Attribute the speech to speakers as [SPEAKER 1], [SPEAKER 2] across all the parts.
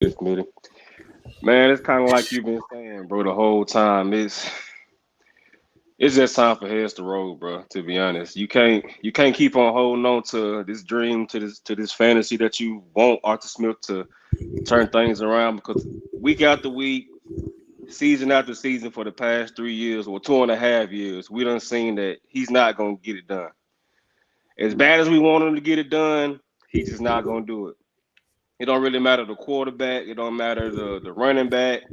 [SPEAKER 1] Smitty. Man, it's kind of like you've been saying, bro, the whole time. It's just time for heads to roll, bro. To be honest, you can't keep on holding on to this dream, to this fantasy that you want Arthur Smith to turn things around because week after week, season after season for the past 3 years or 2.5 years, we done seen that he's not gonna get it done. As bad as we want him to get it done, he's just not gonna do it. It don't really matter the quarterback. It don't matter the running back.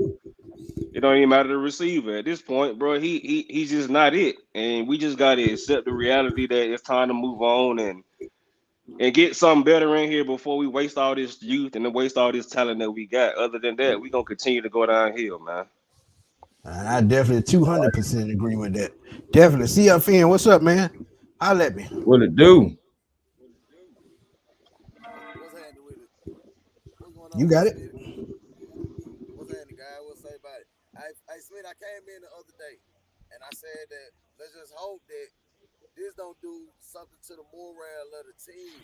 [SPEAKER 1] It don't even matter the receiver at this point, bro. He's just not it, and we just gotta accept the reality that it's time to move on and get something better in here before we waste all this youth and then waste all this talent that we got. Other than that, we gonna continue to go downhill, man.
[SPEAKER 2] And I definitely 200% agree with that. Definitely. CFN, what's up, man? Holla at me.
[SPEAKER 3] What it do?
[SPEAKER 4] What's happening with it? What's going on
[SPEAKER 2] You
[SPEAKER 4] with
[SPEAKER 2] got
[SPEAKER 4] it,
[SPEAKER 2] it?
[SPEAKER 4] Smith? What's happening, guy? What's say about it? I Smith, I came in the other day and I said that let's just hope that this don't do something to the morale of the team.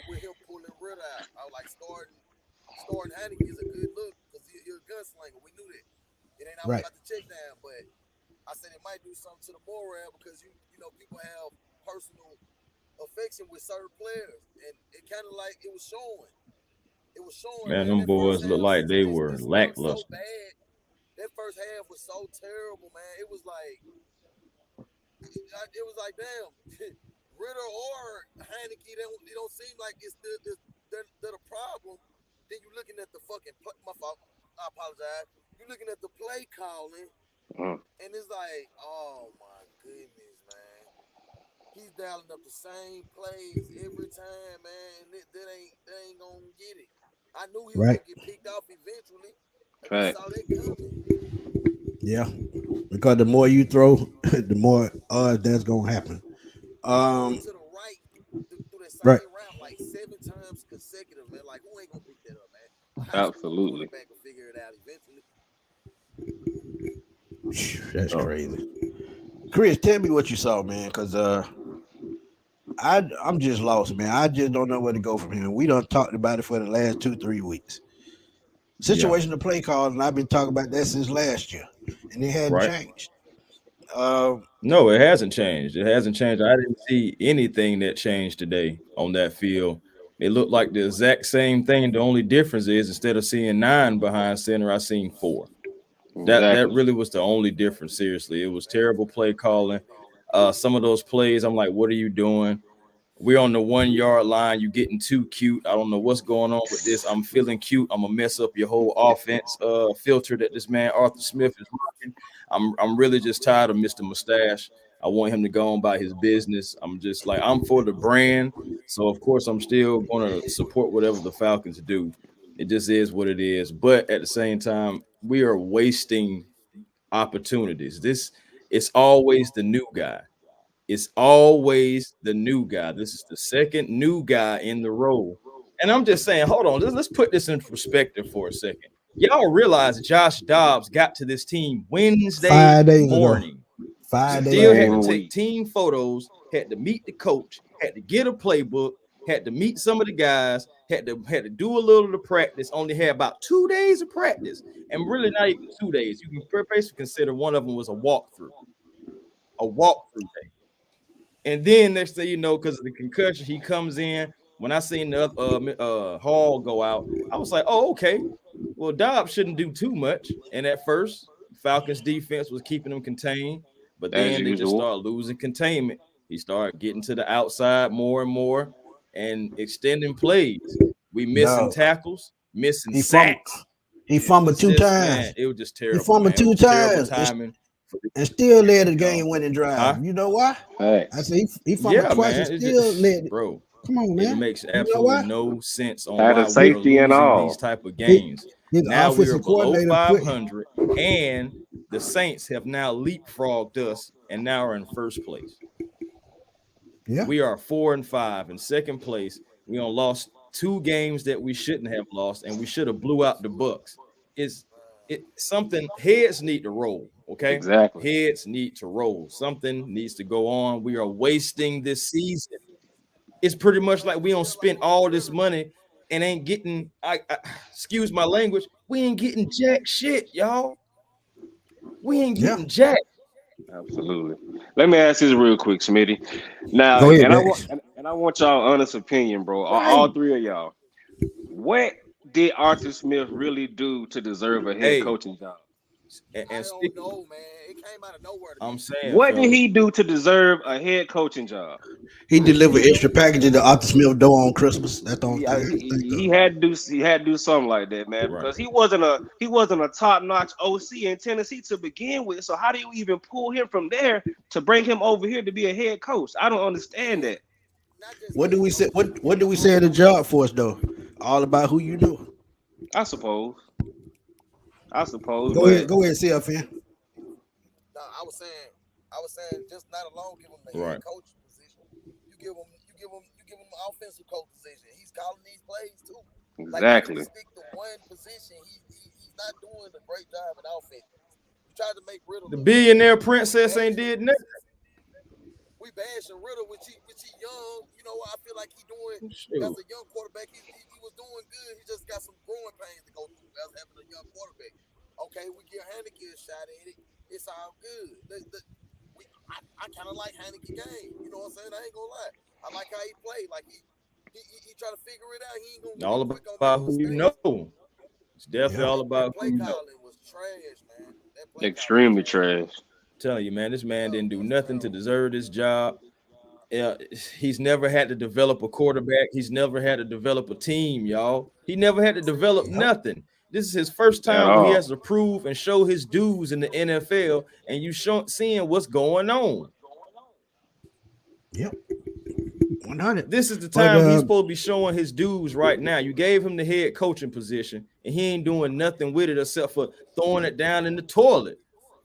[SPEAKER 4] With him pulling Ritter out. I was like starting Heineke is a good look because you're a gunslinger. We knew that. It ain't always
[SPEAKER 2] Right.
[SPEAKER 4] about the check down, but I said it might do something to the morale because you know people have personal affection with certain players, and it kind of like it was showing. It was showing,
[SPEAKER 3] Man,
[SPEAKER 4] man.
[SPEAKER 3] them
[SPEAKER 4] That first
[SPEAKER 3] boys look
[SPEAKER 4] half
[SPEAKER 3] like they
[SPEAKER 4] situation
[SPEAKER 3] were
[SPEAKER 4] that stunk so
[SPEAKER 3] lackluster.
[SPEAKER 4] bad. That first half was so terrible, man. It was like damn, Ritter or Heineke, they don't seem like they're the problem. Then you looking at the fucking my fault. I apologize. You're looking at the play calling,
[SPEAKER 1] Mm.
[SPEAKER 4] and it's like, oh my goodness, man. He's dialing up the same plays every time, man. That ain't gonna get it. I knew he was
[SPEAKER 2] Right.
[SPEAKER 4] gonna get picked off eventually. We
[SPEAKER 1] Fact.
[SPEAKER 4] saw that coming.
[SPEAKER 2] Yeah. Because the more you throw, the more odds that's gonna happen.
[SPEAKER 4] He threw it
[SPEAKER 2] Um,
[SPEAKER 4] to the right through that
[SPEAKER 2] right.
[SPEAKER 4] same route like 7 times consecutive, man. Like, who ain't gonna pick that up, man? A high school
[SPEAKER 1] Absolutely.
[SPEAKER 4] quarterback will figure it out eventually.
[SPEAKER 2] That's
[SPEAKER 3] Oh,
[SPEAKER 2] crazy. Chris, tell me what you saw, man, because I'm just lost, man. I just don't know where to go from here. We done talked about it for the last 2-3 weeks.
[SPEAKER 3] yeah,
[SPEAKER 2] Situation to play call, and I've been talking about that since last year, and it hadn't
[SPEAKER 3] right.
[SPEAKER 2] changed. Um,
[SPEAKER 3] No, it hasn't changed. It hasn't changed. I didn't see anything that changed today on that field. It looked like the exact same thing. The only difference is instead of seeing 9 behind center, I seen 4. That
[SPEAKER 1] Exactly.
[SPEAKER 3] really was the only difference. Seriously, it was terrible play calling. Some of those plays, I'm like, what are you doing? We're on the 1 yard line. You getting too cute. I don't know what's going on with this. I'm feeling cute. I'm gonna mess up your whole offense filter that this man Arthur Smith is rocking. I'm really just tired of Mr. Mustache. I want him to go on by his business. I'm just like I'm for the brand, so of course I'm still going to support whatever the Falcons do. It just is what it is. But at the same time, we are wasting opportunities. This it's always the new guy. It's always the new guy. This is the second new guy in the role. And I'm just saying, hold on, let's put this in perspective for a second. Y'all realize Josh Dobbs got to this team Wednesday
[SPEAKER 2] 5 days ago.
[SPEAKER 3] morning,
[SPEAKER 2] 5 days
[SPEAKER 3] still had to
[SPEAKER 2] ago.
[SPEAKER 1] Same
[SPEAKER 3] take
[SPEAKER 1] week.
[SPEAKER 3] team photos, had to meet the coach, had to get a playbook, had to meet some of the guys, had to do a little of the practice, only had about 2 days of practice, and really not even 2 days. You can basically consider one of them was a walkthrough day. And then next thing you know, because of the concussion, he comes in. When I seen the Hall go out, I was like, oh, okay. Well, Dobbs shouldn't do too much. And at first, Falcons defense was keeping him contained, but
[SPEAKER 1] As
[SPEAKER 3] then they just
[SPEAKER 1] usual.
[SPEAKER 3] started losing containment. He started getting to the outside more and more and extending plays. We missing
[SPEAKER 2] No,
[SPEAKER 3] tackles, missing
[SPEAKER 2] he fumbled.
[SPEAKER 3] sacks.
[SPEAKER 2] He fumbled
[SPEAKER 3] It's
[SPEAKER 2] two
[SPEAKER 3] just, man,
[SPEAKER 2] times.
[SPEAKER 3] it was just
[SPEAKER 2] He
[SPEAKER 3] terrible,
[SPEAKER 2] fumbled
[SPEAKER 3] man. It
[SPEAKER 2] two
[SPEAKER 3] was terrible
[SPEAKER 2] times
[SPEAKER 3] timing for the
[SPEAKER 2] and still led the
[SPEAKER 3] y'all.
[SPEAKER 2] game-winning drive.
[SPEAKER 3] Huh?
[SPEAKER 2] You know why? I
[SPEAKER 1] Facts.
[SPEAKER 2] said he fumbled
[SPEAKER 3] Yeah,
[SPEAKER 2] twice and
[SPEAKER 3] man. It
[SPEAKER 2] still
[SPEAKER 3] just,
[SPEAKER 2] led.
[SPEAKER 3] bro,
[SPEAKER 2] Come on,
[SPEAKER 3] it
[SPEAKER 2] man.
[SPEAKER 3] makes
[SPEAKER 2] You know
[SPEAKER 3] absolutely
[SPEAKER 2] why?
[SPEAKER 3] no sense on
[SPEAKER 1] Had a
[SPEAKER 3] why we are
[SPEAKER 1] safety and
[SPEAKER 3] losing these
[SPEAKER 1] all.
[SPEAKER 3] type of
[SPEAKER 2] His,
[SPEAKER 3] games.
[SPEAKER 2] his
[SPEAKER 3] Now we are
[SPEAKER 2] offensive
[SPEAKER 3] below
[SPEAKER 2] coordinator put.
[SPEAKER 3] 500, and the Saints have now leapfrogged us and now are in first place.
[SPEAKER 2] Yeah.
[SPEAKER 3] We are 4-5 in second place. We on lost 2 games that we shouldn't have lost, and we should have blew out the Bucks. It's it something heads need to roll, okay?
[SPEAKER 1] Exactly.
[SPEAKER 3] Heads need to roll. Something needs to go on. We are wasting this season. It's pretty much like we don't spend all this money and ain't getting. Excuse my language. We ain't getting jack shit, y'all. We ain't
[SPEAKER 2] Yeah.
[SPEAKER 3] getting jack.
[SPEAKER 1] Absolutely. Let me ask this real quick, Smitty. Now,
[SPEAKER 2] Go ahead,
[SPEAKER 1] and I want
[SPEAKER 2] Max.
[SPEAKER 1] and I want y'all honest opinion, bro. All
[SPEAKER 3] Right.
[SPEAKER 1] three of y'all. What did Arthur Smith really do to deserve a head
[SPEAKER 3] Hey,
[SPEAKER 1] coaching job?
[SPEAKER 3] and
[SPEAKER 4] I don't
[SPEAKER 3] speaking,
[SPEAKER 4] know, man. It came out of nowhere to
[SPEAKER 3] I'm
[SPEAKER 4] me.
[SPEAKER 3] saying,
[SPEAKER 1] What did
[SPEAKER 3] fellas.
[SPEAKER 1] he do to deserve a head coaching job?
[SPEAKER 2] He delivered
[SPEAKER 4] I
[SPEAKER 2] extra
[SPEAKER 4] don't
[SPEAKER 2] packages to
[SPEAKER 4] know.
[SPEAKER 2] Arthur Smith door on Christmas. That's the only
[SPEAKER 1] Yeah,
[SPEAKER 2] thing I can think
[SPEAKER 1] he
[SPEAKER 2] of.
[SPEAKER 1] had to do something like that, man,
[SPEAKER 3] Right.
[SPEAKER 1] because he wasn't a top notch OC in Tennessee to begin with. So how do you even pull him from there to bring him over here to be a head coach? I don't understand
[SPEAKER 4] And
[SPEAKER 1] that.
[SPEAKER 4] not just
[SPEAKER 2] What do
[SPEAKER 4] head
[SPEAKER 2] we say?
[SPEAKER 4] coach,
[SPEAKER 2] What do we say
[SPEAKER 4] all
[SPEAKER 2] in the
[SPEAKER 4] around.
[SPEAKER 2] job force though? All about who you know.
[SPEAKER 1] I suppose,
[SPEAKER 2] Go
[SPEAKER 1] but
[SPEAKER 2] ahead, CFN.
[SPEAKER 4] No, I was saying, just not alone give him the head
[SPEAKER 3] Right.
[SPEAKER 4] coach position. You give him an offensive coach position. He's calling these plays too. Like if you
[SPEAKER 1] exactly.
[SPEAKER 4] stick to one position, he's not doing a great job at offense. You tried to make Riddle
[SPEAKER 3] The
[SPEAKER 4] look bad.
[SPEAKER 3] billionaire
[SPEAKER 4] We
[SPEAKER 3] princess ain't
[SPEAKER 4] bashing
[SPEAKER 3] did nothing.
[SPEAKER 4] Riddle, which he young. You know, I feel like he doing as
[SPEAKER 3] Shoot.
[SPEAKER 4] a young quarterback. He was doing good. He just got some growing pains to go through as having a young quarterback. Okay, we give Heineke a shot at it. It's all good. I kind of like Heineke game. You know what I'm saying? I ain't gonna lie. I like how he played. Like he try to figure it out. He ain't gonna
[SPEAKER 3] All
[SPEAKER 4] be quick on
[SPEAKER 3] about
[SPEAKER 4] making
[SPEAKER 3] who you
[SPEAKER 4] mistakes.
[SPEAKER 3] know. It's definitely
[SPEAKER 2] Yeah.
[SPEAKER 3] all
[SPEAKER 4] That
[SPEAKER 3] about who
[SPEAKER 4] play
[SPEAKER 3] you know.
[SPEAKER 4] calling was trash, man. That play calling was
[SPEAKER 1] Extremely
[SPEAKER 4] trash.
[SPEAKER 1] trash.
[SPEAKER 3] Telling you, man, this man
[SPEAKER 4] Yeah,
[SPEAKER 3] didn't do
[SPEAKER 4] that's
[SPEAKER 3] nothing to
[SPEAKER 4] terrible.
[SPEAKER 3] deserve this job. Yeah, he's never had to develop a quarterback. He's never had to develop a team, y'all. He never had to develop
[SPEAKER 2] Yep.
[SPEAKER 3] nothing. This is his first
[SPEAKER 1] At
[SPEAKER 3] time where he has
[SPEAKER 1] all.
[SPEAKER 3] to prove and show his dues in the NFL, and seeing what's going on.
[SPEAKER 2] Yep. 100.
[SPEAKER 3] This is the
[SPEAKER 2] But
[SPEAKER 3] time he's supposed to be showing his dues right now. You gave him the head coaching position, and he ain't doing nothing with it except for throwing it down in the toilet.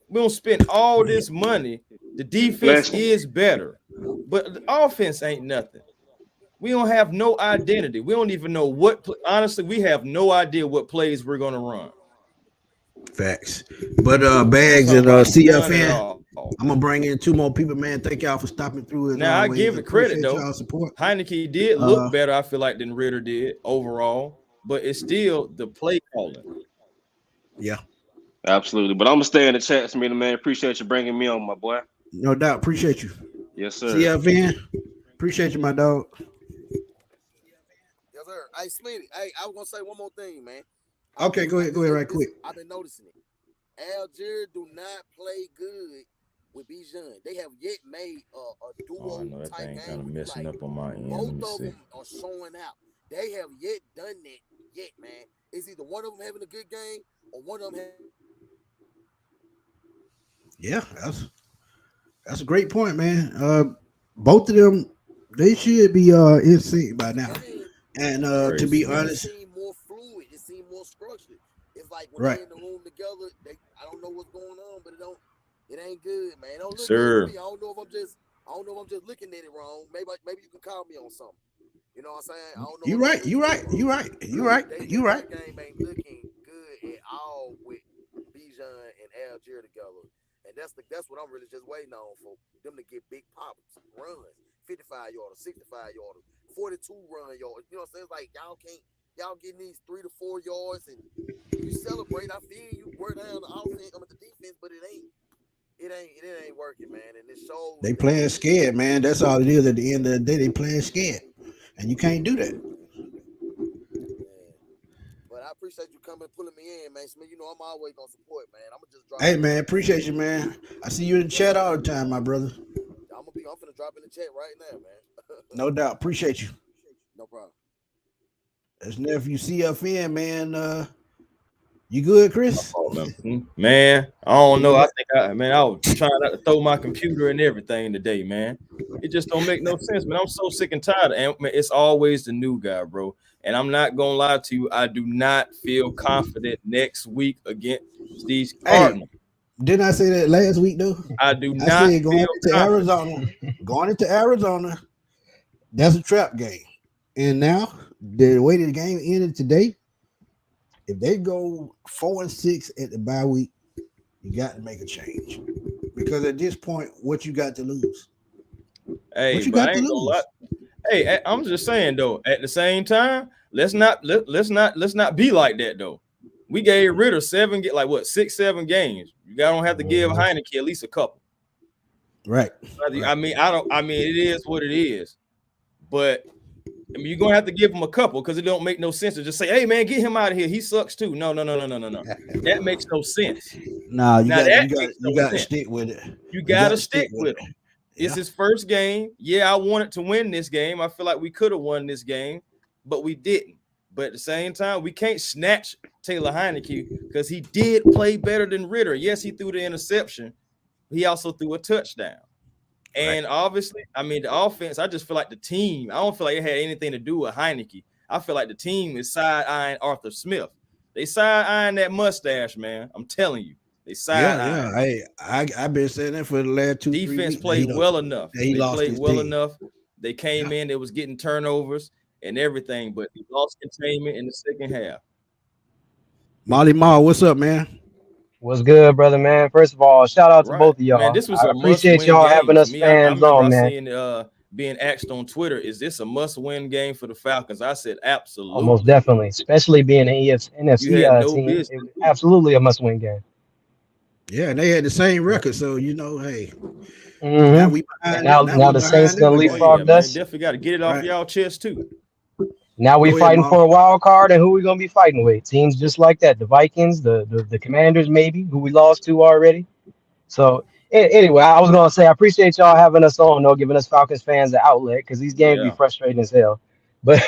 [SPEAKER 3] We don't spend all this money. The defense
[SPEAKER 1] Bless him.
[SPEAKER 3] is better, but the offense ain't nothing. We don't have no identity. We don't even know honestly, we have no idea what plays we're going to run.
[SPEAKER 2] facts. But
[SPEAKER 3] I'm
[SPEAKER 2] Bags
[SPEAKER 3] talking
[SPEAKER 2] and
[SPEAKER 3] about none at
[SPEAKER 2] CFN.
[SPEAKER 3] all.
[SPEAKER 2] I'm gonna bring in two more people, man. Thank y'all for stopping through as
[SPEAKER 3] Now, I
[SPEAKER 2] always.
[SPEAKER 3] give it credit,
[SPEAKER 2] Appreciate
[SPEAKER 3] though.
[SPEAKER 2] y'all support.
[SPEAKER 3] Heineke did look
[SPEAKER 2] Uh,
[SPEAKER 3] better, I feel like, than Ritter did overall, but it's still the play calling.
[SPEAKER 2] yeah,
[SPEAKER 1] Absolutely. But I'm gonna stay in the chat, Smitty, man. Appreciate you bringing me on, my boy.
[SPEAKER 2] no doubt. Appreciate you.
[SPEAKER 1] Yes, sir.
[SPEAKER 2] CFN. Appreciate you, my dog.
[SPEAKER 4] Yes, sir. Hey, Smitty. Hey, I was gonna say one more thing, man.
[SPEAKER 2] Okay, go ahead. Go ahead, right quick.
[SPEAKER 4] I've been noticing it. Algier do not play good with Bijan. They have yet made a
[SPEAKER 3] Oh, I
[SPEAKER 4] duo
[SPEAKER 3] know that
[SPEAKER 4] type
[SPEAKER 3] thing
[SPEAKER 4] game
[SPEAKER 3] kind of
[SPEAKER 4] with you.
[SPEAKER 3] messing
[SPEAKER 4] Like
[SPEAKER 3] up on my end.
[SPEAKER 4] both
[SPEAKER 3] Let me
[SPEAKER 4] of
[SPEAKER 3] see.
[SPEAKER 4] them are showing out. They have yet done that yet, man. It's either one of them having a good game or one of them.
[SPEAKER 2] Yeah, that's a great point, man. Both of them, they should be in sync by now.
[SPEAKER 4] And
[SPEAKER 2] And to
[SPEAKER 3] Crazy,
[SPEAKER 2] be
[SPEAKER 4] and
[SPEAKER 3] man.
[SPEAKER 4] it
[SPEAKER 2] honest,
[SPEAKER 4] seemed more fluid. It seemed more structured. It's like when
[SPEAKER 2] right?
[SPEAKER 4] they in the room together, I don't know what's going on, but it ain't good, man. It don't look good to
[SPEAKER 3] Sir.
[SPEAKER 4] me. I don't know if I'm just looking at it wrong. Maybe you can call me on something. You know what I'm saying? I don't know
[SPEAKER 2] You
[SPEAKER 4] if I'm
[SPEAKER 2] right.
[SPEAKER 4] looking
[SPEAKER 2] You
[SPEAKER 4] at it
[SPEAKER 2] right.
[SPEAKER 4] wrong.
[SPEAKER 2] You right. You right. You right.
[SPEAKER 4] That game ain't looking good at all with Bijan and Algier together. And that's what I'm really just waiting on for them to get big pops, runs, 55 yarders, 65 yarders, 42 run yards. You know what I'm saying? It's like y'all getting these 3 to 4 yards and you celebrate. I feel you work down the offense, the defense, but it ain't working, man. And it shows
[SPEAKER 2] They
[SPEAKER 4] that
[SPEAKER 2] playing scared, man. That's all it is. At the end of the day, they playing scared, and you can't do that.
[SPEAKER 4] man. But I appreciate you coming pulling me in, man. Smith, you know I'm always gonna support, man. I'm gonna just drop
[SPEAKER 2] Hey,
[SPEAKER 4] in the
[SPEAKER 2] man,
[SPEAKER 4] chat.
[SPEAKER 2] appreciate you, man. I see you in the
[SPEAKER 4] Yes,
[SPEAKER 2] chat
[SPEAKER 4] sir.
[SPEAKER 2] all the time, my brother.
[SPEAKER 4] I'm finna drop in the chat right now, man.
[SPEAKER 2] No doubt. Appreciate you.
[SPEAKER 4] No problem.
[SPEAKER 2] That's nephew CFN, man. You good, Chris?
[SPEAKER 3] Oh, man, I don't know. I was trying not to throw my computer and everything today, man. It just don't make no sense, man. I'm so sick and tired. And man, it's always the new guy, bro. And I'm not gonna lie to you. I do not feel confident next week against these
[SPEAKER 2] Hey,
[SPEAKER 3] Cardinals.
[SPEAKER 2] didn't I say that last week though?
[SPEAKER 3] I do
[SPEAKER 2] I
[SPEAKER 3] not
[SPEAKER 2] said
[SPEAKER 3] feel confident.
[SPEAKER 2] Going into Arizona, that's a trap game. And now the way the game ended today, if they go 4-6 at the bye week, you got to make a change. Because at this point, what you got to lose?
[SPEAKER 3] Hey,
[SPEAKER 2] What you
[SPEAKER 3] but
[SPEAKER 2] got
[SPEAKER 3] I
[SPEAKER 2] to
[SPEAKER 3] ain't gonna lie.
[SPEAKER 2] lose?
[SPEAKER 3] Hey, I'm just saying though. At the same time, let's not be like that though. We gave Ritter 6, 7 games. You don't have to give Heineke at least a couple.
[SPEAKER 2] Right.
[SPEAKER 3] I mean, it is what it is. But I mean, you're gonna have to give him a couple because it don't make no sense to just say, "Hey, man, get him out of here. He sucks too." No. That makes no sense.
[SPEAKER 2] No, you got to stick with it.
[SPEAKER 3] You got to stick with him. It's his first game. Yeah, I wanted to win this game. I feel like we could have won this game, but we didn't. But at the same time, we can't snatch Taylor Heineke because he did play better than Ritter. Yes, he threw the interception. He also threw a touchdown. And obviously, I mean, the offense, I just feel like the team, I don't feel like it had anything to do with Heineke. I feel like the team is side-eyeing Arthur Smith. They side-eyeing that mustache, man. I'm telling you. They side-eyeing.
[SPEAKER 2] Yeah. I've been saying that for the last 2 3 weeks.
[SPEAKER 3] Defense played well enough. They played well enough. They came in, they was getting turnovers and everything, but he lost containment in the second half.
[SPEAKER 2] Molly Ma, what's up, man?
[SPEAKER 5] What's good, brother, man? First of all, shout out to both of y'all.
[SPEAKER 3] Man, this was
[SPEAKER 5] I appreciate y'all having us fans on, man.
[SPEAKER 3] Seeing, being asked on Twitter, is this a must-win game for the Falcons? I said absolutely.
[SPEAKER 5] Almost definitely, especially being an NFC team. It was absolutely a must-win game.
[SPEAKER 2] Yeah, and they had the same record, so hey.
[SPEAKER 5] Now the Saints gonna leapfrog us.
[SPEAKER 3] Definitely got to get it off y'all chest too.
[SPEAKER 5] Now we fighting for a wild card, and who we gonna be fighting with? Teams just like that, the Vikings, the Commanders, maybe, who we lost to already. So anyway, I was gonna say I appreciate y'all having us on, giving us Falcons fans an outlet because these games be frustrating as hell. But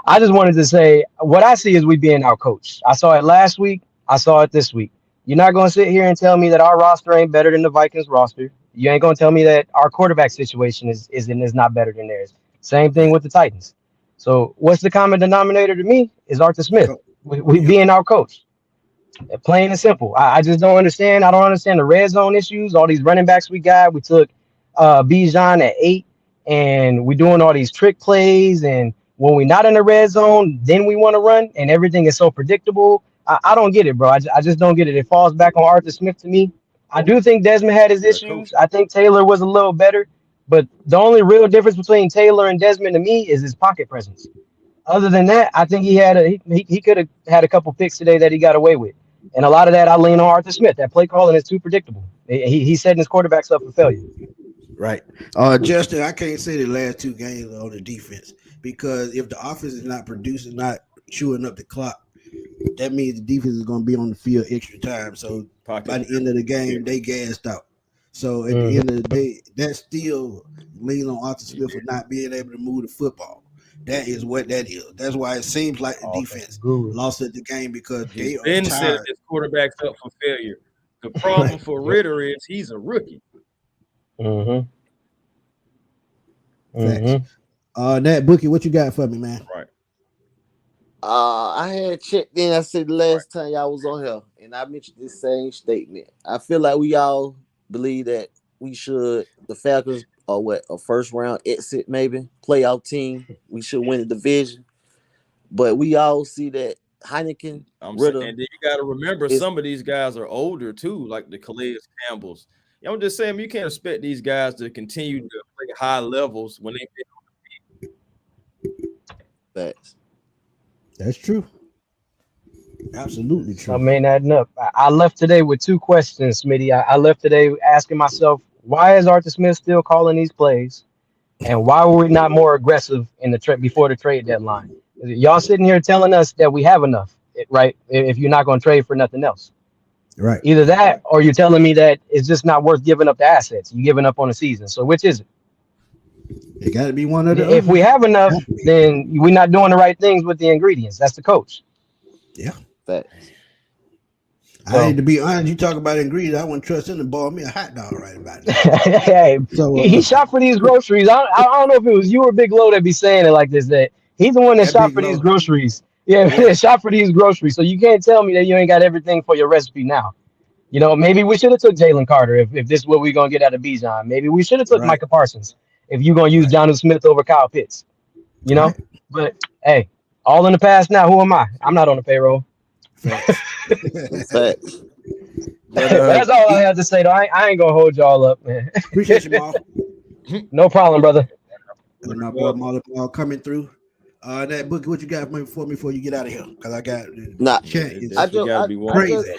[SPEAKER 5] I just wanted to say what I see is we being outcoached. I saw it last week. I saw it this week. You're not gonna sit here and tell me that our roster ain't better than the Vikings roster. You ain't gonna tell me that our quarterback situation is not better than theirs. Same thing with the Titans. So what's the common denominator to me is Arthur Smith. We being our coach. Plain and simple. I just don't understand. I don't understand the red zone issues. All these running backs we got. We took Bijan at 8, and we're doing all these trick plays. And when we're not in the red zone, then we want to run, and everything is so predictable. I don't get it, bro. I just don't get it. It falls back on Arthur Smith to me. I do think Desmond had his issues. I think Taylor was a little better. But the only real difference between Taylor and Desmond to me is his pocket presence. Other than that, I think he could have had a couple picks today that he got away with. And a lot of that I lean on Arthur Smith. That play calling is too predictable. He's setting his quarterbacks up for failure.
[SPEAKER 2] Right. Justin, I can't say the last 2 games on the defense because if the offense is not producing, not chewing up the clock, that means the defense is going to be on the field extra time. So by the end of the game, they gassed out. So at the end of the day, that still leans on Arthur Smith for not being able to move the football. That is what that is. That's why it seems like the defense lost at the game because they are tired.
[SPEAKER 3] Set his quarterbacks up for failure. The problem for Ritter is he's a rookie.
[SPEAKER 2] Nat Bookie, what you got for me, man?
[SPEAKER 3] Right.
[SPEAKER 4] I had checked in. I said the last time y'all was on here, and I mentioned this same statement. I feel like we all believe that the Falcons are a first round exit, maybe playoff team. We should win the division, but we all see that Heineken, Ritter,
[SPEAKER 3] and then you got to remember some of these guys are older too, like the Calais Campbells. I'm just saying you can't expect these guys to continue to play high levels when they get
[SPEAKER 4] Facts.
[SPEAKER 2] That's true. Absolutely true.
[SPEAKER 5] I mean, adding up. I left today with 2 questions, Smitty. I left today asking myself, why is Arthur Smith still calling these plays? And why were we not more aggressive in the before the trade deadline? Y'all sitting here telling us that we have enough, right? If you're not going to trade for nothing else.
[SPEAKER 2] Right.
[SPEAKER 5] Either that or you're telling me that it's just not worth giving up the assets. You're giving up on the season. So which is it?
[SPEAKER 2] It got to be one of the
[SPEAKER 5] If we have enough, then we're not doing the right things with the ingredients. That's the coach.
[SPEAKER 2] Yeah.
[SPEAKER 4] Facts.
[SPEAKER 2] I need to be honest. You talk about ingredients. I wouldn't trust him to ball me a hot dog right about now.
[SPEAKER 5] Hey, so, he shot for these groceries. I don't know if it was you or Big Low that be saying it like this. That he's the one that shot for these groceries. Yeah, shot for these groceries. So you can't tell me that you ain't got everything for your recipe now. Maybe we should have took Jalen Carter if this is what we're gonna get out of Bijan. Maybe we should have took Micah Parsons if you're gonna use Jonnu Smith over Kyle Pitts. But hey, all in the past now. Who am I? I'm not on the payroll.
[SPEAKER 4] Facts.
[SPEAKER 5] That's all I have to say, though. I ain't gonna hold y'all up, man.
[SPEAKER 2] Appreciate you, Maul.
[SPEAKER 5] No problem, brother.
[SPEAKER 2] My boy Maul coming through. That book, what you got for me before you get out of here? Because I got
[SPEAKER 6] Nah,
[SPEAKER 2] chat
[SPEAKER 3] It
[SPEAKER 2] is
[SPEAKER 3] definitely gotta be one.
[SPEAKER 2] crazy.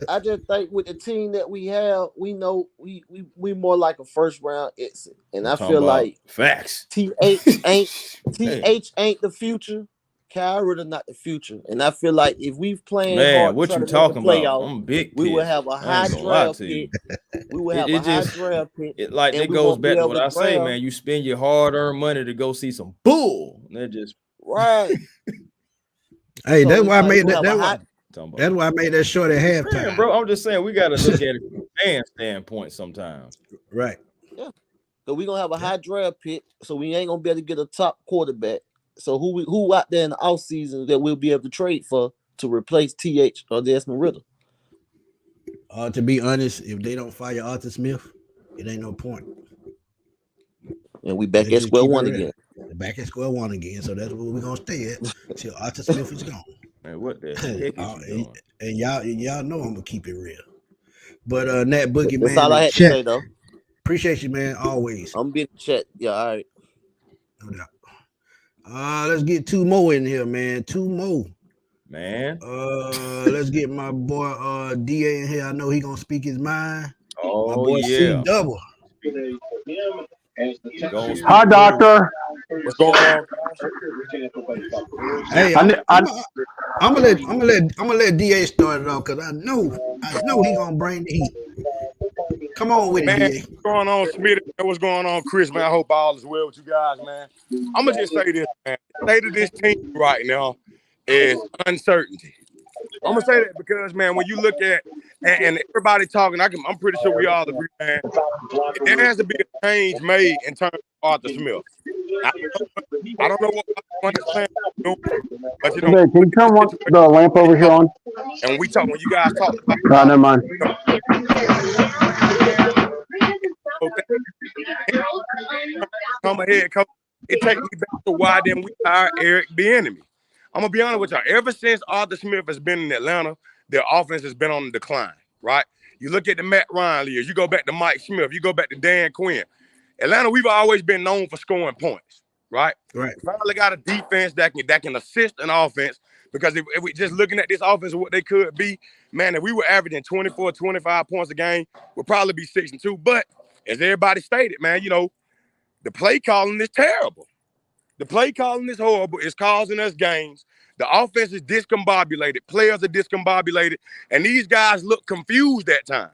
[SPEAKER 6] I just think with the team that we have, we know we more like a first round exit, and
[SPEAKER 3] I'm
[SPEAKER 6] I
[SPEAKER 3] talking
[SPEAKER 6] feel
[SPEAKER 3] about
[SPEAKER 6] like
[SPEAKER 3] facts.
[SPEAKER 6] TH ain't
[SPEAKER 3] Hey,
[SPEAKER 6] ain't the future. Kyra not the future, and I feel like if we playing
[SPEAKER 3] man,
[SPEAKER 6] hard to
[SPEAKER 3] what
[SPEAKER 6] try
[SPEAKER 3] you
[SPEAKER 6] to make the
[SPEAKER 3] talking about?
[SPEAKER 6] playoffs,
[SPEAKER 3] I'm big
[SPEAKER 6] we will
[SPEAKER 3] pissed.
[SPEAKER 6] have a
[SPEAKER 3] I
[SPEAKER 6] high
[SPEAKER 3] ain't gonna lie
[SPEAKER 6] draft
[SPEAKER 3] to you.
[SPEAKER 6] pick. We will have
[SPEAKER 3] It
[SPEAKER 6] a high
[SPEAKER 3] just
[SPEAKER 6] draft pick,
[SPEAKER 3] it like
[SPEAKER 6] and
[SPEAKER 3] it
[SPEAKER 6] we
[SPEAKER 3] goes
[SPEAKER 6] won't be
[SPEAKER 3] back to
[SPEAKER 6] able
[SPEAKER 3] what
[SPEAKER 6] to
[SPEAKER 3] I say,
[SPEAKER 6] draft.
[SPEAKER 3] man. You spend your hard-earned money to go see some bull. They're just
[SPEAKER 6] Right.
[SPEAKER 2] Hey,
[SPEAKER 6] So
[SPEAKER 2] that's
[SPEAKER 6] it's
[SPEAKER 2] why I
[SPEAKER 6] like
[SPEAKER 2] made
[SPEAKER 6] we'll
[SPEAKER 2] that.
[SPEAKER 6] have a high.
[SPEAKER 3] talking about.
[SPEAKER 2] That's why I made that short at
[SPEAKER 3] Man,
[SPEAKER 2] halftime.
[SPEAKER 3] bro, I'm just saying we gotta look at it from a fan standpoint sometimes.
[SPEAKER 2] Right.
[SPEAKER 6] Yeah. So we're gonna have a high draft pick, so we ain't gonna be able to get a top quarterback. So who out there in the offseason that we'll be able to trade for to replace TH or Desmond Ritter?
[SPEAKER 2] To be honest, if they don't fire Arthur Smith, it ain't no point.
[SPEAKER 6] And we back
[SPEAKER 2] Let's
[SPEAKER 6] at
[SPEAKER 2] just
[SPEAKER 6] square
[SPEAKER 2] keep it
[SPEAKER 6] one
[SPEAKER 2] real.
[SPEAKER 6] again.
[SPEAKER 2] Back at square one again. So that's where we're gonna stay at till Arthur Smith is gone.
[SPEAKER 3] Man, what the heck is you doing?
[SPEAKER 2] And y'all know I'm gonna keep it real. But Nat Boogie,
[SPEAKER 6] That's
[SPEAKER 2] man,
[SPEAKER 6] all I
[SPEAKER 2] in
[SPEAKER 6] had to
[SPEAKER 2] chat,
[SPEAKER 6] say though.
[SPEAKER 2] appreciate you, man, always.
[SPEAKER 6] I'm being chat. Yeah, all right.
[SPEAKER 2] No doubt. Let's get two more in here, man. Two more.
[SPEAKER 3] Man.
[SPEAKER 2] Let's get my boy DA in here. I know he gonna speak his mind. My
[SPEAKER 3] Oh
[SPEAKER 2] boy C
[SPEAKER 3] yeah.
[SPEAKER 2] Double.
[SPEAKER 7] Hi, doctor.
[SPEAKER 4] What's going on?
[SPEAKER 2] Hey, I'm gonna let DA start it off because I know he gonna bring the heat. Come on with it,
[SPEAKER 8] Man,
[SPEAKER 2] DA.
[SPEAKER 8] what's going on, Smitty? What's going on, Chris? Man, I hope all is well with you guys, man. I'm gonna just say this, man. The state of this team right now is uncertainty. I'm gonna say that because, man, when you look at and everybody talking, I'm pretty sure we all agree, man. There has to be a change made in terms of Arthur Smith. I don't know what his plan is doing, but you know,
[SPEAKER 7] Hey, can you turn the lamp over here on?
[SPEAKER 8] and when you guys talked about
[SPEAKER 7] Never mind.
[SPEAKER 8] come ahead, coach. It takes me back to why didn't we hire Eric Bieniemy? I'm gonna be honest with y'all. Ever since Arthur Smith has been in Atlanta, their offense has been on the decline. Right? You look at the Matt Ryan years. You go back to Mike Smith. You go back to Dan Quinn. Atlanta, we've always been known for scoring points. Right?
[SPEAKER 2] Right.
[SPEAKER 8] We finally got a defense that can assist an offense. Because if we just looking at this offense and what they could be, man, if we were averaging 24, 25 points a game, we'd probably be 6-2. But as everybody stated, man, you know, the play calling is terrible. The play calling is horrible. It's causing us games. The offense is discombobulated. Players are discombobulated. And these guys look confused at times.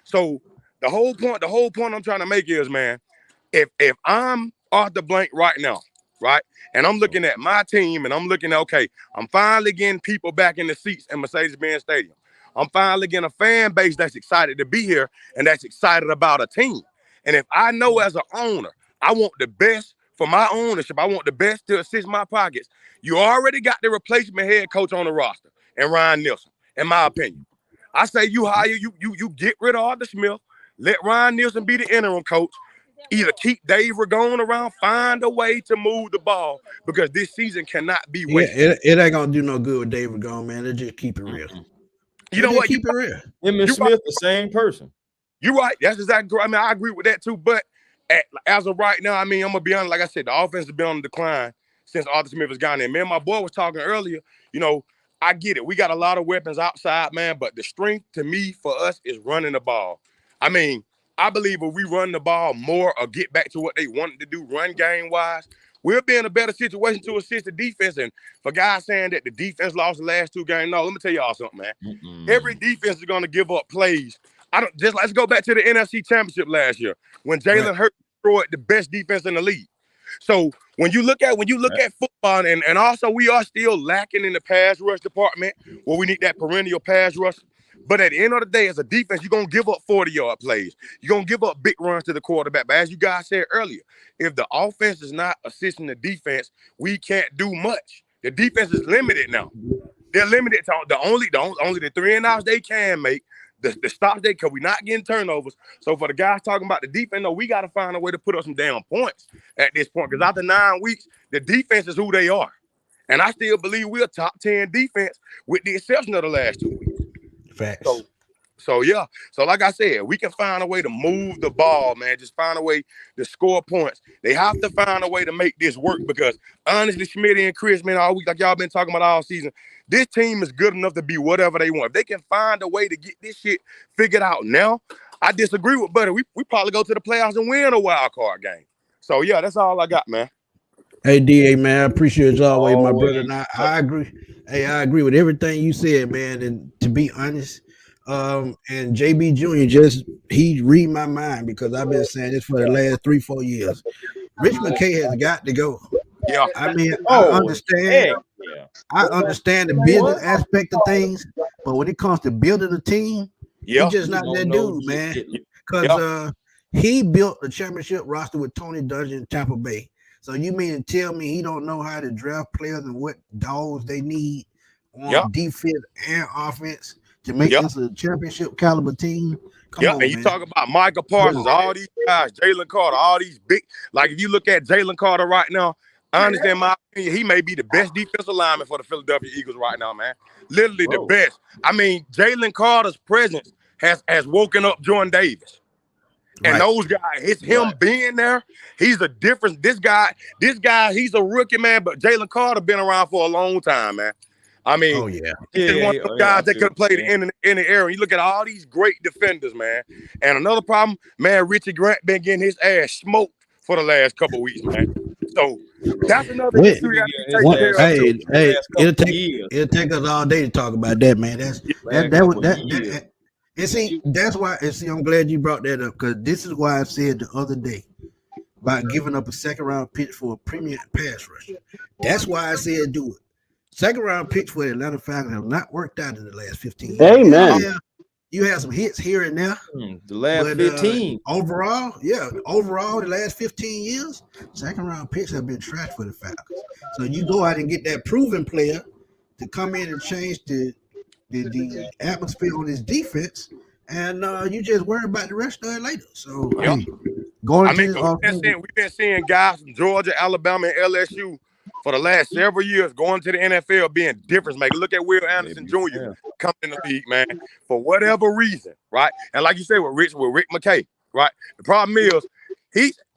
[SPEAKER 8] So the whole point I'm trying to make is, man, if I'm Arthur Blank right now, right, and I'm looking at my team and I'm looking at, okay, I'm finally getting people back in the seats in Mercedes-Benz Stadium. I'm finally getting a fan base that's excited to be here and that's excited about a team. And if I know as an owner, I want the best for my ownership, I want the best to assist my pockets. You already got the replacement head coach on the roster, and Ryan Nielsen, in my opinion. I say you hire, you get rid of Arthur Smith, let Ryan Nielsen be the interim coach. Either keep Dave Ragone around, find a way to move the ball because this season cannot be wasted.
[SPEAKER 2] It ain't gonna do no good with Dave Ragone, man. Let's just keep it real.
[SPEAKER 8] You know what?
[SPEAKER 2] Keep it real.
[SPEAKER 3] Him and Smith, the same person.
[SPEAKER 8] You're right. That's exactly right. I mean, I agree with that too. But as of right now, I mean, I'm gonna be honest. Like I said, the offense has been on the decline since Arthur Smith has gotten in. Man, my boy was talking earlier. You know, I get it. We got a lot of weapons outside, man. But the strength to me for us is running the ball. I mean, I believe if we run the ball more or get back to what they wanted to do, run game wise, we'll be in a better situation to assist the defense. And for guys saying that the defense lost the last two games, no, let me tell y'all something, man. Every defense is going to give up plays. Let's go back to the NFC Championship last year when Jalen Hurts destroyed the best defense in the league. So when you look at football, and also we are still lacking in the pass rush department where we need that perennial pass rush. But at the end of the day, as a defense, you're going to give up 40-yard plays. You're going to give up big runs to the quarterback. But as you guys said earlier, if the offense is not assisting the defense, we can't do much. The defense is limited now. They're limited to the only the 3 and outs they can make, the stops because we're not getting turnovers. So for the guys talking about the defense, no, we got to find a way to put up some damn points at this point. Because after 9 weeks, the defense is who they are. And I still believe we're a top 10 defense with the exception of the last 2 weeks.
[SPEAKER 2] Facts.
[SPEAKER 8] So yeah, so like I said, we can find a way to move the ball, man. Just find a way to score points. They have to find a way to make this work because honestly, Schmitty and Chris, man, all week, like y'all been talking about all season, this team is good enough to be whatever they want. If they can find a way to get this shit figured out now, I disagree with Buddy. We probably go to the playoffs and win a wild card game. So yeah, that's all I got, man.
[SPEAKER 2] Hey, DA, man, I appreciate you always, my brother. And I agree. Hey, I agree with everything you said, man. And to be honest, and JB Jr. he read my mind because I've been saying this for the last 3-4 years. Rich McKay has got to go.
[SPEAKER 8] Yeah.
[SPEAKER 2] I mean, I understand. I understand the business aspect of things, but when it comes to building a team, he's just not that dude, man. Because he built the championship roster with Tony Dungy in Tampa Bay. So you mean to tell me he don't know how to draft players and what dogs they need on defense and offense to make this a championship caliber team? Come on,
[SPEAKER 8] and you
[SPEAKER 2] man.
[SPEAKER 8] talk about Micah Parsons, all these guys, Jalen Carter, all these big. Like if you look at Jalen Carter right now, honestly, in my opinion, he may be the best defensive lineman for the Philadelphia Eagles right now, man. Literally the best. I mean, Jalen Carter's presence has woken up Jordan Davis. And those guys, it's him being there. He's a difference. This guy, he's a rookie, man. But Jalen Carter been around for a long time, man. I mean, he's one of those guys that could have played in the era. You look at all these great defenders, man. And another problem, man, Richie Grant been getting his ass smoked for the last couple of weeks, man. So that's another issue.
[SPEAKER 2] Hey, it'll take us all day to talk about that, man. And see, that's why. And see, I'm glad you brought that up because this is why I said the other day about giving up a second round pick for a premium pass rusher. That's why I said do it. Second round picks for the Atlanta Falcons have not worked out in the last 15 years.
[SPEAKER 7] Amen.
[SPEAKER 2] You have some hits here and there.
[SPEAKER 3] The last 15.
[SPEAKER 2] Overall, the last 15 years, second round picks have been trash for the Falcons. So you go out and get that proven player to come in and change the atmosphere on his defense, and you just worry about the rest of it later. So
[SPEAKER 8] we've been seeing guys from Georgia, Alabama, and LSU for the last several years going to the NFL being difference makers. Look at Will Anderson Jr. coming in the league, man, for whatever reason, right? And like you said with Rick McKay, right? The problem is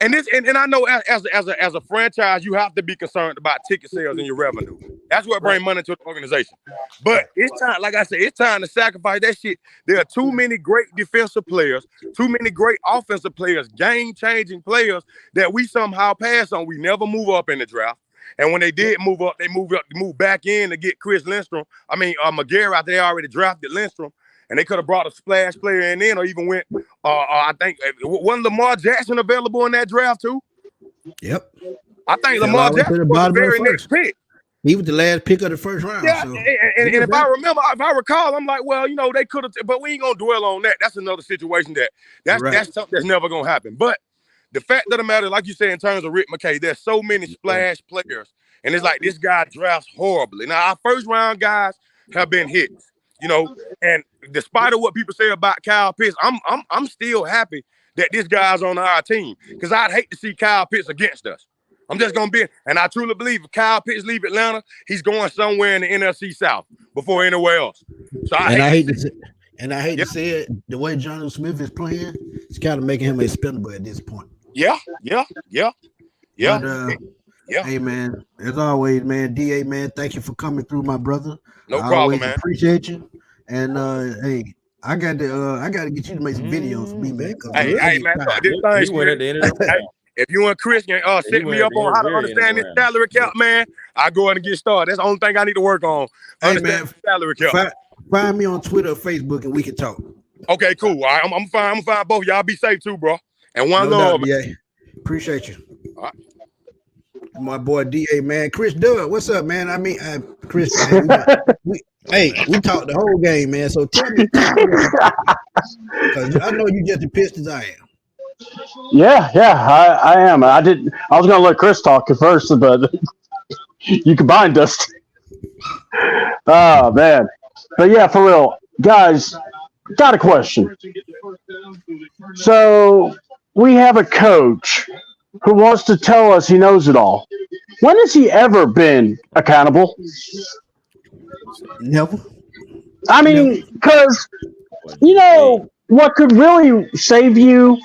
[SPEAKER 8] and I know as a franchise, you have to be concerned about ticket sales and your revenue. That's what brings money to the organization. But it's time, like I said, it's time to sacrifice that shit. There are too many great defensive players, too many great offensive players, game-changing players that we somehow pass on. We never move up in the draft. And when they did move up, they moved back in to get Chris Lindstrom. I mean, McGarry out there already drafted Lindstrom. And they could have brought a splash player in then or even went, I think, wasn't Lamar Jackson available in that draft too?
[SPEAKER 2] Yep.
[SPEAKER 8] I think Lamar Jackson was the very next pick.
[SPEAKER 2] He was the last pick of the first round.
[SPEAKER 8] Yeah, so. and if I recall, I'm like, well, they could have, but we ain't going to dwell on that. That's another situation that's something that's never going to happen. But the fact of the matter, like you said, in terms of Rick McKay, there's so many splash players. And it's like this guy drafts horribly. Now, our first round guys have been hits. And despite of what people say about Kyle Pitts, I'm still happy that this guy's on our team because I'd hate to see Kyle Pitts against us. I'm just gonna be, and I truly believe if Kyle Pitts leave Atlanta, he's going somewhere in the NFC South before anywhere else. So I hate
[SPEAKER 2] to say it, the way Jonathan Smith is playing, it's kind of making him expendable at this point.
[SPEAKER 8] Yeah.
[SPEAKER 2] Hey man, as always, man, DA man, thank you for coming through, my brother.
[SPEAKER 8] No problem, man.
[SPEAKER 2] Appreciate you. And hey, I got to get you to make some videos for me, man.
[SPEAKER 8] Hey, man, this thing, if you and Chris can set me up on how to understand this salary cap, man, I go ahead and get started. That's the only thing I need to work on.
[SPEAKER 2] Hey, man,
[SPEAKER 8] salary cap.
[SPEAKER 2] Find me on Twitter or Facebook, and we can talk.
[SPEAKER 8] Okay, cool. All right, I'm fine. I'm fine. Both y'all be safe too, bro. And one love.
[SPEAKER 2] Appreciate you.
[SPEAKER 8] All right.
[SPEAKER 2] My boy DA, man. Chris Doug, what's up, man? I mean, Chris, man, we talked the whole game, man. So tell me, because I know you just as pissed as I am.
[SPEAKER 7] Yeah, I am. I was going to let Chris talk at first, but you combined us. Oh, man. But yeah, for real. Guys, got a question. So we have a coach who wants to tell us he knows it all. When has he ever been accountable?
[SPEAKER 2] Never.
[SPEAKER 7] I mean, because You know what could really save you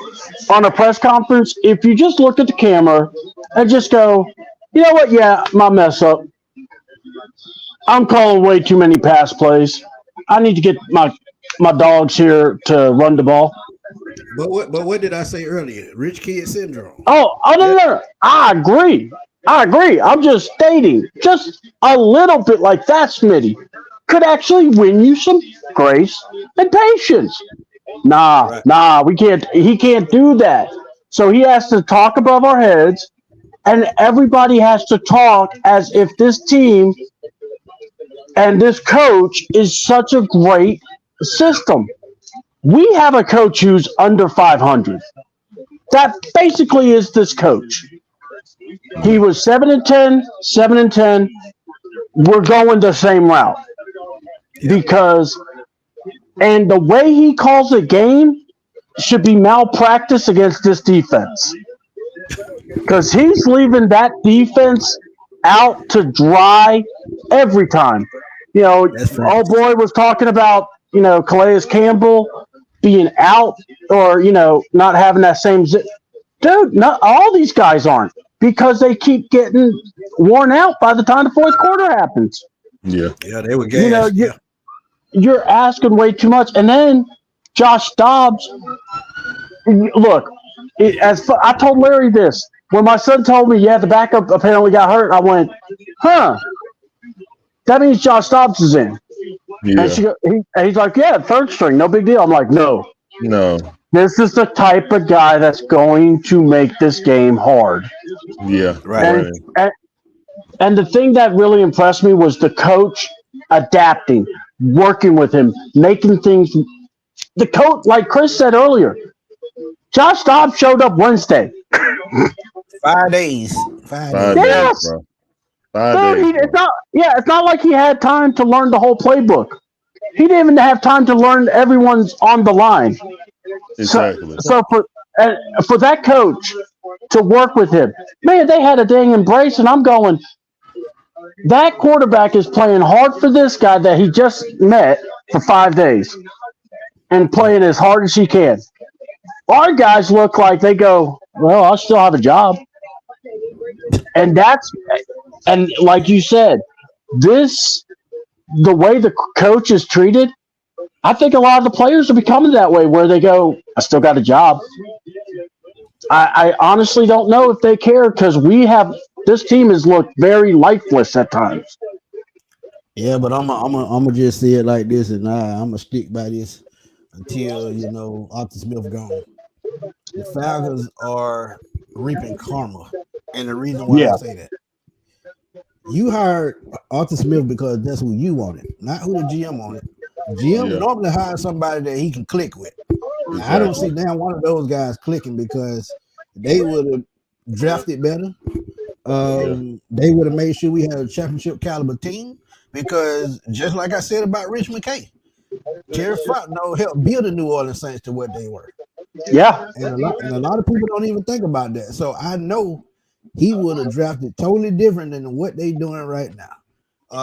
[SPEAKER 7] on a press conference if you just look at the camera and just go, you know what? Yeah, my mess up. I'm calling way too many pass plays. I need to get my dogs here to run the ball.
[SPEAKER 2] But what did I say earlier? Rich kid syndrome.
[SPEAKER 7] Oh no,
[SPEAKER 2] That,
[SPEAKER 7] no, no. I agree. I'm just stating, just a little bit like that, Smitty, could actually win you some grace and patience.
[SPEAKER 2] right.
[SPEAKER 7] We can't. He can't do that. So he has to talk above our heads, and everybody has to talk as if this team and this coach is such a great system. We have a coach who's under 500. That basically is this coach. He was 7-10, 7-10. We're going the same route because, and the way he calls a game should be malpractice against this defense because he's leaving that defense out to dry every time. You know,
[SPEAKER 2] That's
[SPEAKER 7] old
[SPEAKER 2] facts.
[SPEAKER 7] boy was talking about, Calais Campbell being out or, not having that same dude, not all these guys aren't because they keep getting worn out by the time the fourth quarter happens.
[SPEAKER 3] Yeah.
[SPEAKER 2] Yeah, they were
[SPEAKER 7] You know,
[SPEAKER 2] gassed. Yeah.
[SPEAKER 7] you're asking way too much. And then Josh Dobbs, look, I told Larry this. When my son told me, yeah, the backup apparently got hurt, I went, huh, that means Josh Dobbs is in.
[SPEAKER 3] Yeah.
[SPEAKER 7] And he's like, yeah, third string, no big deal. I'm like, no. This is the type of guy that's going to make this game hard.
[SPEAKER 3] Yeah.
[SPEAKER 2] Right.
[SPEAKER 7] And the thing that really impressed me was the coach adapting, working with him, making things. The coach, like Chris said earlier, Josh Dobbs showed up Wednesday.
[SPEAKER 2] 5 days. 5 days.
[SPEAKER 7] Yes.
[SPEAKER 3] Days, bro. 5
[SPEAKER 7] Dude,
[SPEAKER 3] days.
[SPEAKER 7] it's not like he had time to learn the whole playbook. He didn't even have time to learn everyone's on the line.
[SPEAKER 3] Exactly.
[SPEAKER 7] So for that coach to work with him, man, they had a dang embrace, and I'm going, that quarterback is playing hard for this guy that he just met for 5 days and playing as hard as he can. Our guys look like they go, well, I'll still have a job. And like you said, the way the coach is treated, I think a lot of the players are becoming that way where they go, I still got a job. I honestly don't know if they care because this team has looked very lifeless at times.
[SPEAKER 2] Yeah, but I'm gonna just say it like this, and I'm gonna stick by this until Arthur Smith gone. The Falcons are reaping karma, and the reason why I say that, you hired Arthur Smith because that's who you wanted, not who the GM wanted. GM normally hires somebody that he can click with. Now, I don't see now one of those guys clicking because they would have drafted better. They would have made sure we had a championship caliber team because just like I said about Rich McKay, Terry Fontenot helped build the New Orleans Saints to what they were.
[SPEAKER 7] Yeah.
[SPEAKER 2] And a lot of people don't even think about that. So I know he would have drafted totally different than what they're doing right now. We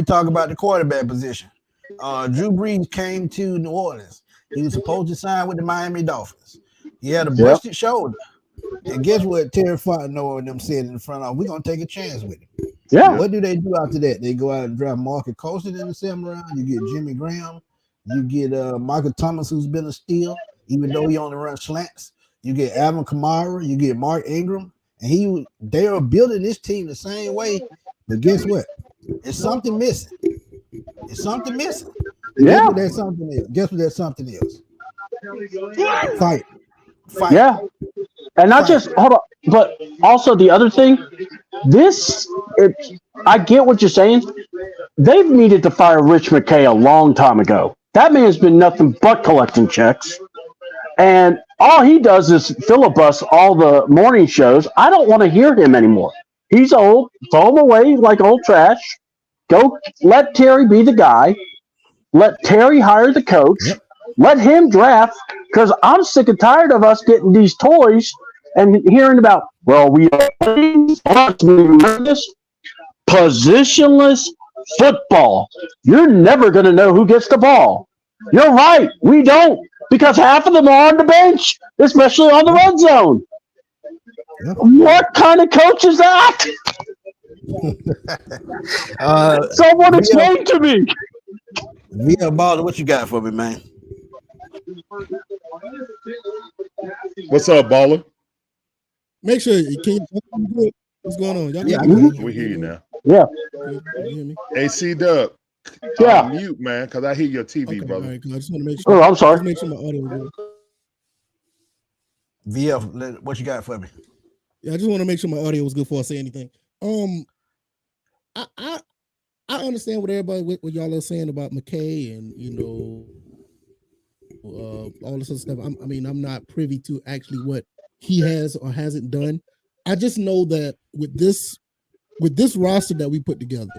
[SPEAKER 2] talk about the quarterback position. Drew Brees came to New Orleans. He was supposed to sign with the Miami Dolphins. He had a busted shoulder. And guess what Terry Fontenot and them said in the front office? We're going to take a chance with him.
[SPEAKER 7] Yeah.
[SPEAKER 2] What do they do after that? They go out and draft Marcus Colston in the 7th round. You get Jimmy Graham. You get Michael Thomas, who's been a steal, even though he only runs slants. You get Alvin Kamara. You get Mark Ingram. And they are building this team the same way. But guess what? It's something missing. It's something missing.
[SPEAKER 7] Yeah.
[SPEAKER 2] Guess what that something is? Fight.
[SPEAKER 7] Yeah. And not just hold on, but also the other thing, I get what you're saying. They've needed to fire Rich McKay a long time ago. That man's been nothing but collecting checks. And all he does is filibust all the morning shows. I don't want to hear him anymore. He's old. Throw him away like old trash. Go let Terry be the guy. Let Terry hire the coach.
[SPEAKER 2] Yep.
[SPEAKER 7] Let him draft, because I'm sick and tired of us getting these toys and hearing about, well, we are this positionless football. You're never going to know who gets the ball. You're right. We don't because half of them are on the bench, especially on the red zone.
[SPEAKER 2] Yeah.
[SPEAKER 7] What kind of coach is that? Someone
[SPEAKER 2] Via,
[SPEAKER 7] explain to me.
[SPEAKER 2] Via Baller, what you got for me, man?
[SPEAKER 9] What's up, baller?
[SPEAKER 10] Make sure you can. What's going on? Y'all
[SPEAKER 2] Yeah,
[SPEAKER 9] We hear you now.
[SPEAKER 7] Yeah.
[SPEAKER 10] You hear me?
[SPEAKER 9] AC Dub.
[SPEAKER 7] Yeah.
[SPEAKER 9] Mute, man, because I hear your TV,
[SPEAKER 10] Okay,
[SPEAKER 9] brother.
[SPEAKER 10] all right, cool. I just want to make sure.
[SPEAKER 7] Oh, I'm
[SPEAKER 10] Just
[SPEAKER 7] sorry.
[SPEAKER 10] make sure my audio is good.
[SPEAKER 2] VF, what you got for me?
[SPEAKER 10] Yeah, I just want to make sure my audio was good before I say anything. I understand what everybody what y'all are saying about McKay and all this other stuff. I mean, I'm not privy to actually what he has or hasn't done. I just know that with this roster that we put together,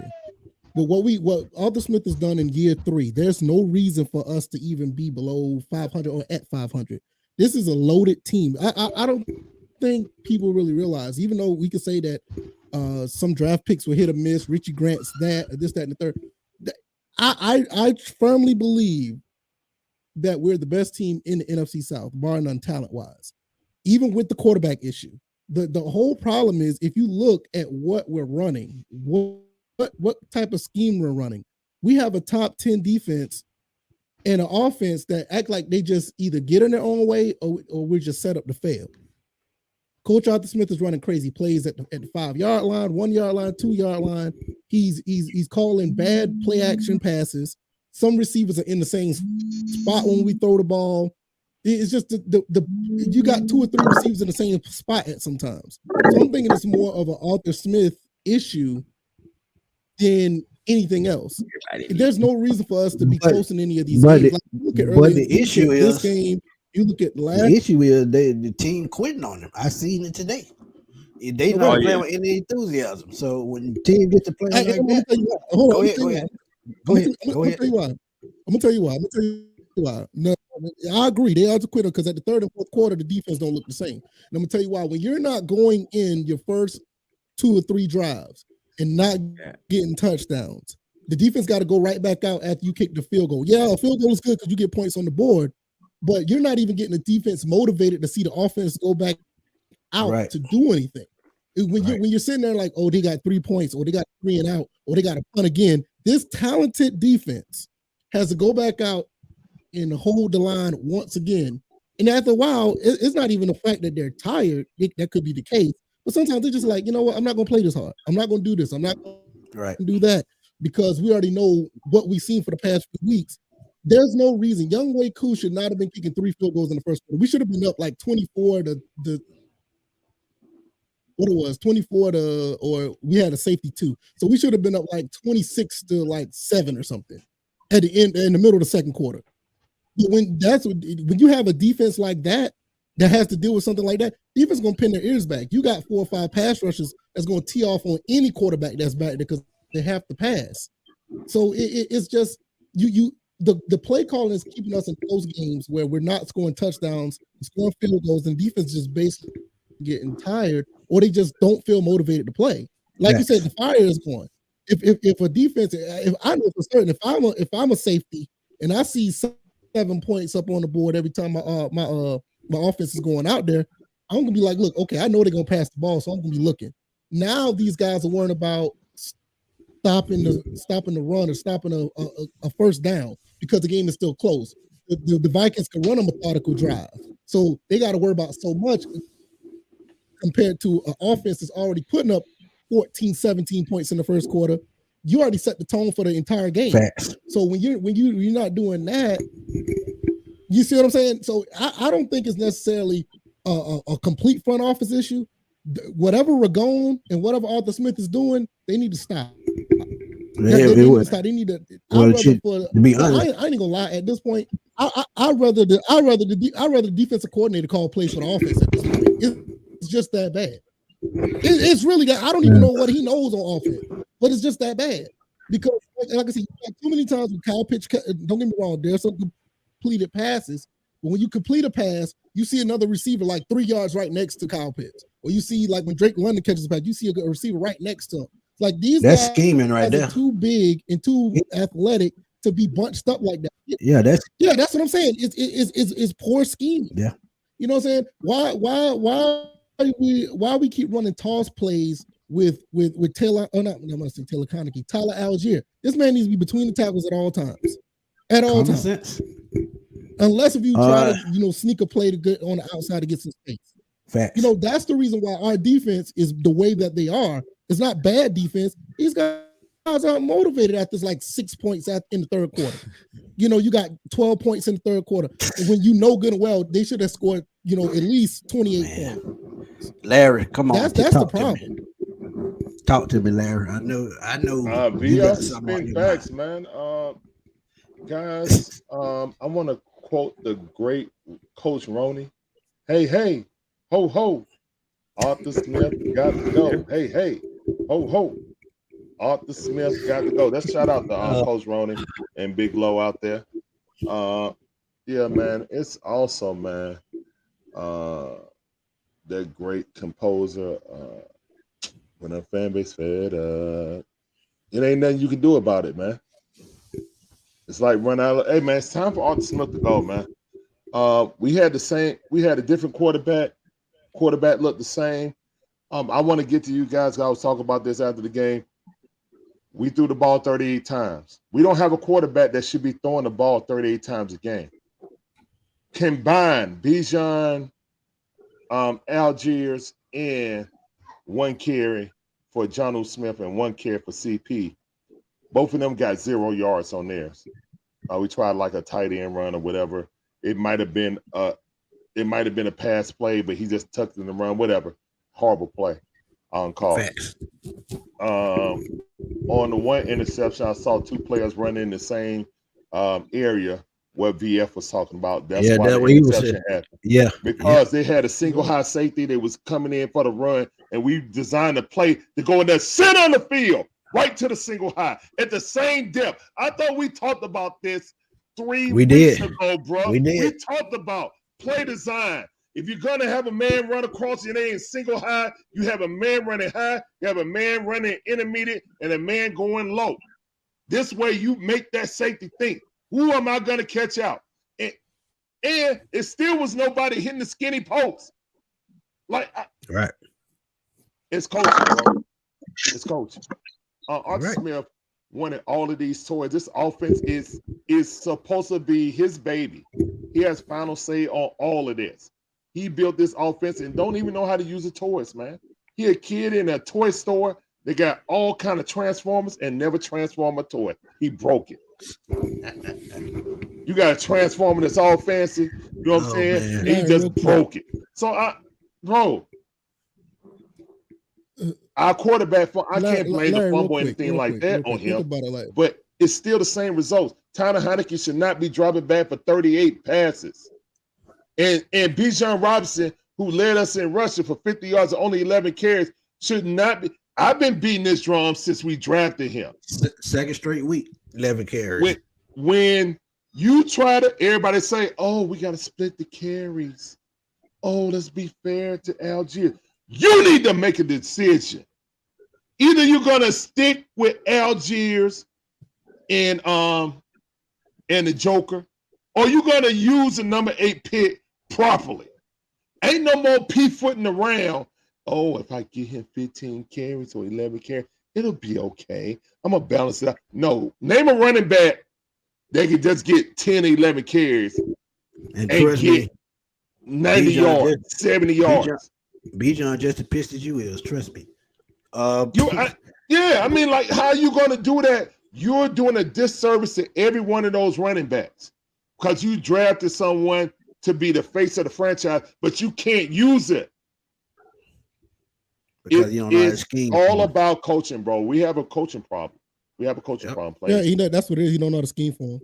[SPEAKER 10] but what Arthur Smith has done in year 3, there's no reason for us to even be below 500 or at 500. This is a loaded team. I don't think people really realize, even though we could say that some draft picks were hit or miss, Richie Grant's that, and the third. I firmly believe that we're the best team in the NFC South, bar none talent-wise. Even with the quarterback issue. The whole problem is if you look at what we're running, what type of scheme we're running, we have a top 10 defense and an offense that act like they just either get in their own way or we're just set up to fail. Coach Arthur Smith is running crazy plays at the 5-yard line, 1-yard line, 2-yard line. He's calling bad play action passes. Some receivers are in the same spot when we throw the ball. It's just you got 2 or 3 receivers in the same spot at sometimes. So I'm thinking it's more of an Arthur Smith issue than anything else. There's no reason for us to be close in any of these games.
[SPEAKER 2] The issue is
[SPEAKER 10] this game. You look at last.
[SPEAKER 2] The issue is the team quitting on him. I seen it today. They not playing with any enthusiasm. So when the team gets to play like that, go ahead.
[SPEAKER 10] I'm gonna tell you why. No, I agree. They are to quit because at the 3rd and 4th quarter, the defense don't look the same. And I'm gonna tell you why. When you're not going in your first 2 or 3 drives and not getting touchdowns, the defense got to go right back out after you kick the field goal. Yeah, a field goal is good because you get points on the board, but you're not even getting the defense motivated to see the offense go back out to do anything. When you're sitting there like, oh, they got 3 points, or they got 3 and out, or they got a punt again, this talented defense has to go back out and hold the line once again. And after a while, it's not even the fact that they're tired. That could be the case. But sometimes they're just like, you know what? I'm not going to play this hard. I'm not going to do this. I'm not going to do that because we already know what we've seen for the past few weeks. There's no reason. Young Wei Koo should not have been kicking 3 field goals in the first quarter. We should have been up like 24 to what it was, 24 to, or we had a safety 2. So we should have been up like 26 to like 7 or something at the end, in the middle of the second quarter. But when you have a defense like that has to deal with something like that, defense gonna pin their ears back. You got 4 or 5 pass rushers that's gonna tee off on any quarterback that's back there because they have to pass. So it's just the play calling is keeping us in close games where we're not scoring touchdowns, scoring field goals, and defense just basically getting tired, or they just don't feel motivated to play. Like you said, the fire is gone. If a defense, if I know for certain, if I'm a safety and I see 7 points up on the board every time my offense is going out there, I'm gonna be like, look, okay, I know they're gonna pass the ball, so I'm gonna be looking. Now these guys are worrying about stopping the run or stopping a first down because the game is still close. The Vikings can run a methodical drive, so they got to worry about so much compared to an offense that's already putting up 14, 17 points in the first quarter. You already set the tone for the entire game.
[SPEAKER 2] Facts.
[SPEAKER 10] So when you're not doing that, you see what I'm saying? So I don't think it's necessarily a complete front office issue. Whatever Ragone and whatever Arthur Smith is doing, they need to stop. They need to stop. They need to. To be honest, I ain't gonna lie. At this point, I'd rather the defensive coordinator call plays for the offense. At this point, it's just that bad. It's really that. I don't even know what he knows on offense, but it's just that bad. Because, like I said, too many times with Kyle Pitts. Don't get me wrong. There's some completed passes, but when you complete a pass, you see another receiver like 3 yards right next to Kyle Pitts, or you see like when Drake London catches a pass, you see a receiver right next to him. Like these
[SPEAKER 2] That's
[SPEAKER 10] guys
[SPEAKER 2] scheming right
[SPEAKER 10] are
[SPEAKER 2] there.
[SPEAKER 10] too big and too athletic to be bunched up like that.
[SPEAKER 2] Yeah, that's
[SPEAKER 10] what I'm saying. It's poor scheming.
[SPEAKER 2] Yeah.
[SPEAKER 10] You know what I'm saying? Why we keep running toss plays with Taylor? Oh, not I'm gonna say Taylor Connicky, Tyler Algier. This man needs to be between the tackles at all times. At all
[SPEAKER 2] common
[SPEAKER 10] times.
[SPEAKER 2] sense.
[SPEAKER 10] Unless if you try to sneak a play to get on the outside to get some space.
[SPEAKER 2] Facts.
[SPEAKER 10] That's the reason why our defense is the way that they are. It's not bad defense. These guys aren't motivated at this like 6 points in the third quarter. You got 12 points in the third quarter. And when good and well, they should have scored, at least 28 points.
[SPEAKER 2] Larry, come on.
[SPEAKER 10] That's the problem.
[SPEAKER 2] Talk to me, Larry. I know.
[SPEAKER 9] VR spin facts, man. Guys, I want to quote the great Coach Roney. Hey, ho, ho. Arthur Smith got to go. Hey, ho, ho. Arthur Smith got to go. Let's shout out to Coach Roney and Big Low out there. Yeah, man, it's awesome, man. That great composer. When a fan base fed up, it ain't nothing you can do about it, man. It's like run out of. Hey, man, it's time for Arthur Smith to go, man. We had a different quarterback. Quarterback looked the same. I want to get to you guys. I was talking about this after the game. We threw the ball 38 times. We don't have a quarterback that should be throwing the ball 38 times a game. Combine Bijan, Algiers, and one carry for Jonnu Smith and one carry for CP. Both of them got 0 yards on theirs. We tried like a tight end run or whatever. It might have been a pass play, but he just tucked in the run, whatever. Horrible play on call.
[SPEAKER 2] Facts.
[SPEAKER 9] On the one interception, I saw 2 players run in the same area where VF was talking about. That's why the interception happened.
[SPEAKER 2] Yeah.
[SPEAKER 9] Because they had a single high safety that was coming in for the run, and we designed a play to go in the center of the field, right to the single high, at the same depth. I thought we talked about this 3 weeks ago, bro. We talked about play design. If you're going to have a man run across your name single high, you have a man running high, you have a man running intermediate, and a man going low. This way you make that safety think, who am I going to catch out? And it still was nobody hitting the skinny post.
[SPEAKER 2] Right.
[SPEAKER 9] It's coaching, bro. It's coaching. Arthur Smith wanted all of these toys. This offense is supposed to be his baby. He has final say on all of this. He built this offense and don't even know how to use the toys, man. He a kid in a toy store. They got all kind of transformers and never transform a toy. He broke it. You got a transformer that's all fancy. You know what I'm saying? And he just broke it. So, bro, our quarterback, I can't blame the fumble or anything like that on him. But it's still the same results. Tyler Heineke should not be dropping back for 38 passes. And Bijan Robinson, who led us in rushing for 50 yards and only 11 carries, should not be. I've been beating this drum since we drafted him.
[SPEAKER 2] Second straight week, 11 carries.
[SPEAKER 9] When you try to, everybody say, oh, we got to split the carries. Oh, let's be fair to Algier. You need to make a decision. Either you're going to stick with Algiers and the Joker, or you're going to use the number 8 pick properly. Ain't no more p-footing around. Oh, if I get him 15 carries or 11 carries, it'll be okay. I'm going to balance it out. No, name a running back that can just get 10 or 11 carries and get 90 yards, 70 yards.
[SPEAKER 2] Bijan just as pissed as you is, trust me.
[SPEAKER 9] I mean, like, how are you going to do that? You're doing a disservice to every one of those running backs because you drafted someone to be the face of the franchise, but you can't use it.
[SPEAKER 2] Because you don't know how to scheme.
[SPEAKER 9] All about coaching, bro. We have a coaching problem. We have a coaching problem.
[SPEAKER 10] Yeah, that's what it is. He don't know how to scheme for him.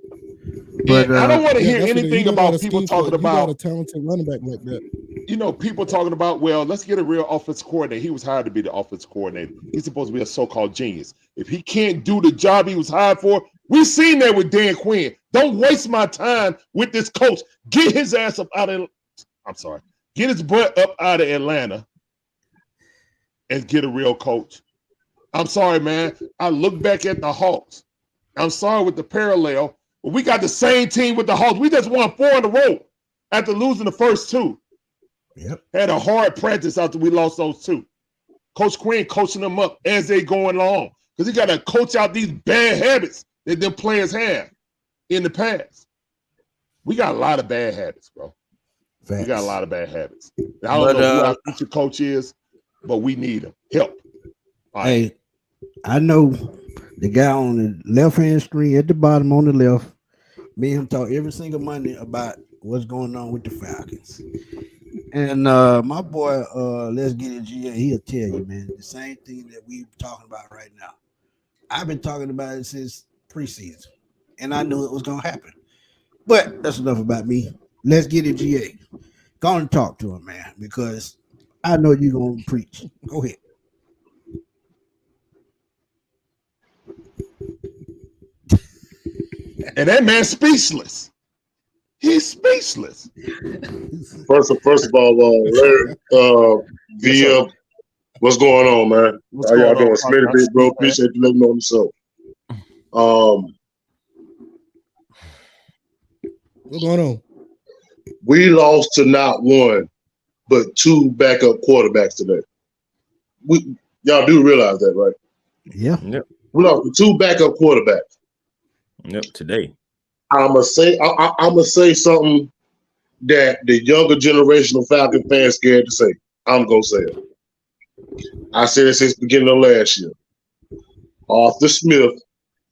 [SPEAKER 9] But I don't want to hear anything about people talking about
[SPEAKER 10] a talented running back like that.
[SPEAKER 9] You know, people talking about, well, let's get a real offensive coordinator. He was hired to be the offensive coordinator. He's supposed to be a so-called genius. If he can't do the job he was hired for, we've seen that with Dan Quinn. Don't waste my time with this coach. Get his ass up out of get his butt up out of Atlanta and get a real coach. I'm sorry, man. I look back at the Hawks. I'm sorry with the parallel, but we got the same team with the Hawks. We just won 4 in a row after losing the first 2.
[SPEAKER 2] Yep.
[SPEAKER 9] Had a hard practice after we lost those 2. Coach Quinn coaching them up as they going along because he got to coach out these bad habits that them players have in the past. We got a lot of bad habits, bro.
[SPEAKER 2] Facts.
[SPEAKER 9] We got a lot of bad habits. I don't know who our future coach is, but we need him. Help. All right.
[SPEAKER 2] Hey, I know the guy on the left-hand screen at the bottom on the left. Me and him talk every single Monday about what's going on with the Falcons. And my boy, let's get it, GA. He'll tell you, man, the same thing that we're talking about right now. I've been talking about it since preseason, and I knew it was gonna happen. But that's enough about me. Let's get it, GA. Go on and talk to him, man, because I know you're gonna preach. Go ahead.
[SPEAKER 9] And that man's speechless. He's speechless.
[SPEAKER 11] First of all, Larry, VM, what's going on, man?
[SPEAKER 9] What's
[SPEAKER 11] How y'all
[SPEAKER 9] going on,
[SPEAKER 11] doing? Smitty, big bro. Appreciate you letting me on the show.
[SPEAKER 10] What's going on?
[SPEAKER 11] We lost to not one, but 2 backup quarterbacks today. Y'all do realize that, right?
[SPEAKER 2] Yeah.
[SPEAKER 3] Yep.
[SPEAKER 11] We lost to 2 backup quarterbacks.
[SPEAKER 3] Yep. Today.
[SPEAKER 11] I'm gonna say something that the younger generation of Falcon fans scared to say. I'm gonna say it. I said it since the beginning of last year. Arthur Smith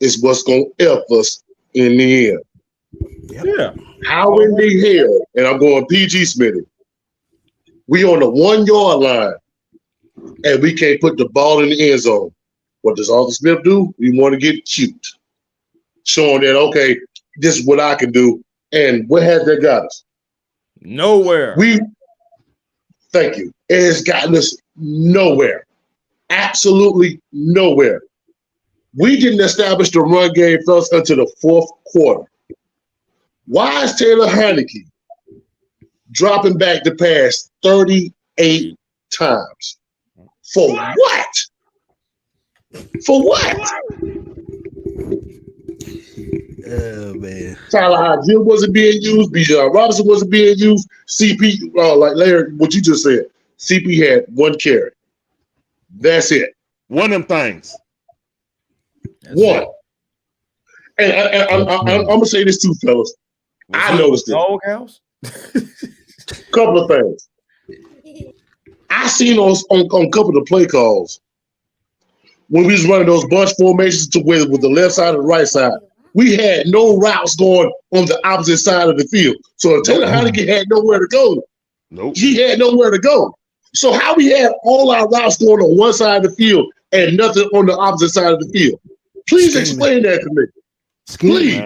[SPEAKER 11] is what's gonna F us in the end.
[SPEAKER 3] Yeah.
[SPEAKER 11] How in the hell, and I'm going PG Smitty, we on the 1-yard line and we can't put the ball in the end zone. What does Arthur Smith do? We want to get cute. Showing that, okay, this is what I can do. And what has that got us?
[SPEAKER 3] Nowhere.
[SPEAKER 11] Thank you. It has gotten us nowhere. Absolutely nowhere. We didn't establish the run game first until the 4th quarter. Why is Taylor Heineke dropping back the pass 38 times? For what? For what?
[SPEAKER 2] Oh, man.
[SPEAKER 11] Tyler Hyde wasn't being used. Bijan Robinson wasn't being used. CP, like Larry, what you just said, CP had 1 carry. That's it.
[SPEAKER 9] One of them things.
[SPEAKER 3] That's
[SPEAKER 11] One.
[SPEAKER 3] it.
[SPEAKER 11] And I'm going to say this too, fellas. I noticed it.
[SPEAKER 3] Doghouse?
[SPEAKER 11] Couple of things. I seen on a couple of the play calls when we was running those bunch formations to with the left side and the right side. We had no routes going on the opposite side of the field. So if Taylor Heineke had nowhere to go, he had nowhere to go. So how we had all our routes going on one side of the field and nothing on the opposite side of the field? Please explain that to me. Please.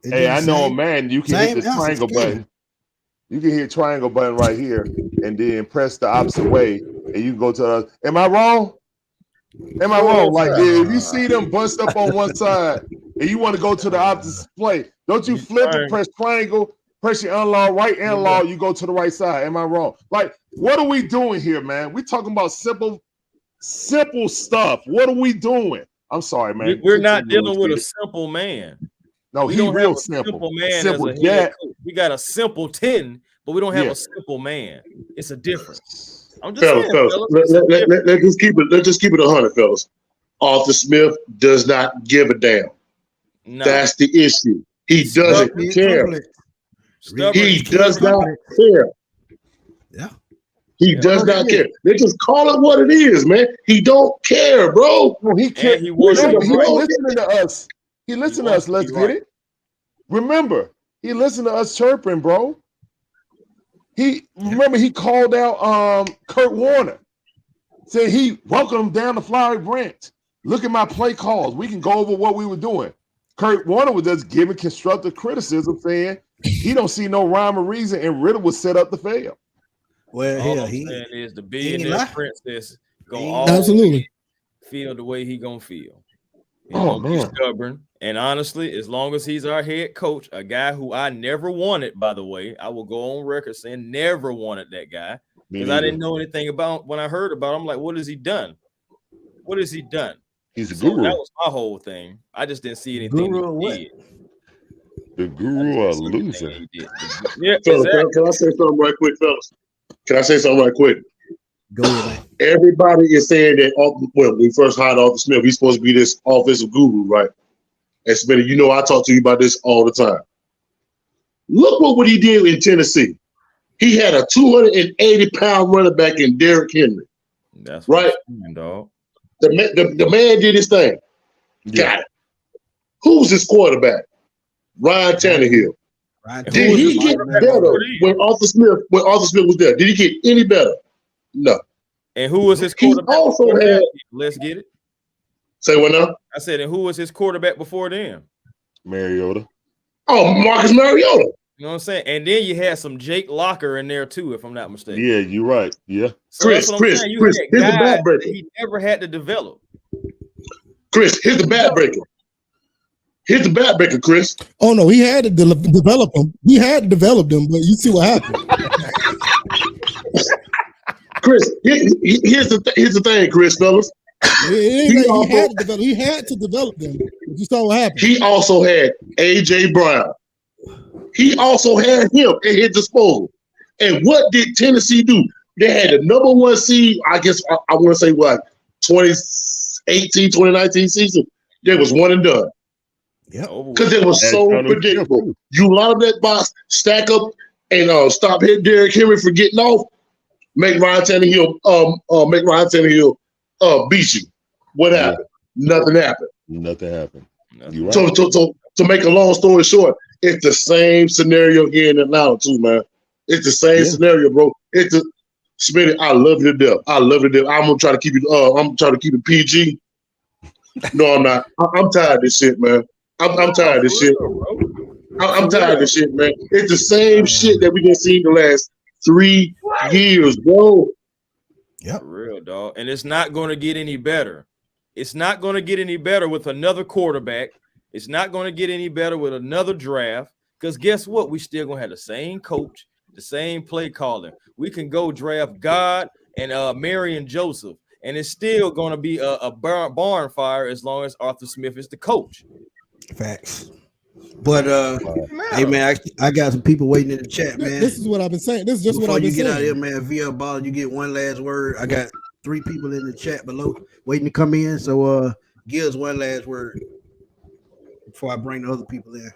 [SPEAKER 9] Hey, I know, man. You can hit the triangle button. You can hit triangle button right here, and then press the opposite way, and you can go to the. Am I wrong? Am I wrong? Like if you see them bunched up on one side, and you want to go to the opposite play, don't you flip and press triangle, press your unlock, right unlock, you go to the right side. Am I wrong? Like, what are we doing here, man? We talking about simple stuff. What are we doing? I'm sorry, man.
[SPEAKER 3] We're not dealing with a simple man.
[SPEAKER 9] No,
[SPEAKER 3] we
[SPEAKER 9] he
[SPEAKER 3] don't
[SPEAKER 9] real
[SPEAKER 3] have a
[SPEAKER 9] simple.
[SPEAKER 3] Man
[SPEAKER 9] simple
[SPEAKER 3] as a head coach. We got a simple 10, but we don't have a simple man. It's a difference. I'm just saying,
[SPEAKER 11] fellas. Let's just keep it. Let's just keep it 100, fellas. Arthur Smith does not give a damn. No. That's the issue. He doesn't care. He does not care.
[SPEAKER 2] Yeah.
[SPEAKER 11] He does not care. They just call it what it is, man. He don't care, bro.
[SPEAKER 9] No, he cares. He listening to us. He listened to us. Let's get it. Remember, he listened to us chirping, bro. He called out Kurt Warner. Said he welcomed him down the flowery branch. Look at my play calls. We can go over what we were doing. Kurt Warner was just giving constructive criticism, saying he don't see no rhyme or reason, and Ritter was set up to fail.
[SPEAKER 3] Well, all I'm saying is the billionaire princess gonna always feel the way he gonna feel. He's stubborn, and honestly, as long as he's our head coach, a guy who I never wanted, by the way, I will go on record saying never wanted that guy because I didn't know anything about. When I heard about him, I'm like, what has he done? What has he done?
[SPEAKER 9] He's a
[SPEAKER 3] So
[SPEAKER 9] guru.
[SPEAKER 3] that was my whole thing. I just didn't see anything
[SPEAKER 2] Guru
[SPEAKER 3] he
[SPEAKER 2] what?
[SPEAKER 3] did.
[SPEAKER 9] The guru or loser.
[SPEAKER 3] He did. Yeah,
[SPEAKER 11] Fellas,
[SPEAKER 3] exactly.
[SPEAKER 11] can I say something right quick, fellas? Can I say something right quick?
[SPEAKER 2] Go ahead, man.
[SPEAKER 11] Everybody is saying that when we first hired Arthur Smith, he's supposed to be this offensive guru, right? And Smitty, you know I talk to you about this all the time. Look what he did in Tennessee. He had a 280-pound running back in Derrick Henry.
[SPEAKER 3] That's
[SPEAKER 11] right,
[SPEAKER 3] saying, dog.
[SPEAKER 11] The man did his thing.
[SPEAKER 9] Yeah.
[SPEAKER 11] Got it. Who's his quarterback? Ryan Tannehill. Did he get better when Arthur Smith was there? Did he get any better? No.
[SPEAKER 3] And who was his
[SPEAKER 11] He
[SPEAKER 3] quarterback?
[SPEAKER 11] also
[SPEAKER 3] before
[SPEAKER 11] had.
[SPEAKER 3] that? Let's get it.
[SPEAKER 11] Say what now?
[SPEAKER 3] I said, and who was his quarterback before then?
[SPEAKER 9] Mariota.
[SPEAKER 11] Oh, Marcus Mariota.
[SPEAKER 3] You know what I'm saying? And then you had some Jake Locker in there too, if I'm not mistaken.
[SPEAKER 9] Yeah, you're right. Yeah.
[SPEAKER 3] So that's what I'm saying. You
[SPEAKER 11] Chris,
[SPEAKER 3] had
[SPEAKER 11] here's the
[SPEAKER 3] guys
[SPEAKER 11] bad breaker.
[SPEAKER 3] that he never had to develop.
[SPEAKER 11] Chris, here's the bad breaker. Here's the bad breaker, Chris.
[SPEAKER 10] Oh no, he had to develop them. He had to develop them, but you see what happened.
[SPEAKER 11] Chris, here's the thing, Chris, fellas.
[SPEAKER 10] He had to develop them. But you saw what happened.
[SPEAKER 11] He also had A.J. Brown. He also had him at his disposal. And what did Tennessee do? They had the number one seed, I guess I want to say what, 2018, 2019 season. They was one and done.
[SPEAKER 2] Yeah.
[SPEAKER 11] Because it was so predictable. You line up that box, stack up, and stop hitting Derrick Henry for getting off. Make Ryan Tannehill beat you. What happened? Nothing happened.
[SPEAKER 9] Nothing happened. You're right.
[SPEAKER 11] So to make a long story short, it's the same scenario here in Atlanta too, man. It's the same scenario, bro. Smitty, I love you to death. I love you to death. I'm gonna try to keep it. I'm trying to keep it PG. No, I'm not. I'm tired of this shit, man. I'm tired of this shit. I'm tired of this shit, man. It's the same shit that we been seeing the last 3 years, bro.
[SPEAKER 2] Yep.
[SPEAKER 3] For real, dog. And it's not going to get any better. It's not going to get any better with another quarterback. It's not going to get any better with another draft. Because guess what? We still going to have the same coach, the same play calling. We can go draft God and Marion Joseph, and it's still going to be a barn fire as long as Arthur Smith is the coach.
[SPEAKER 2] Facts. But hey man, I got some people waiting in the chat, man.
[SPEAKER 10] This is what I've been saying. This is just
[SPEAKER 2] Before
[SPEAKER 10] what I've been
[SPEAKER 2] you get
[SPEAKER 10] saying.
[SPEAKER 2] out of here, man, via ball, you get one last word. I got 3 people in the chat below waiting to come in. So give us one last word before I bring the other people in.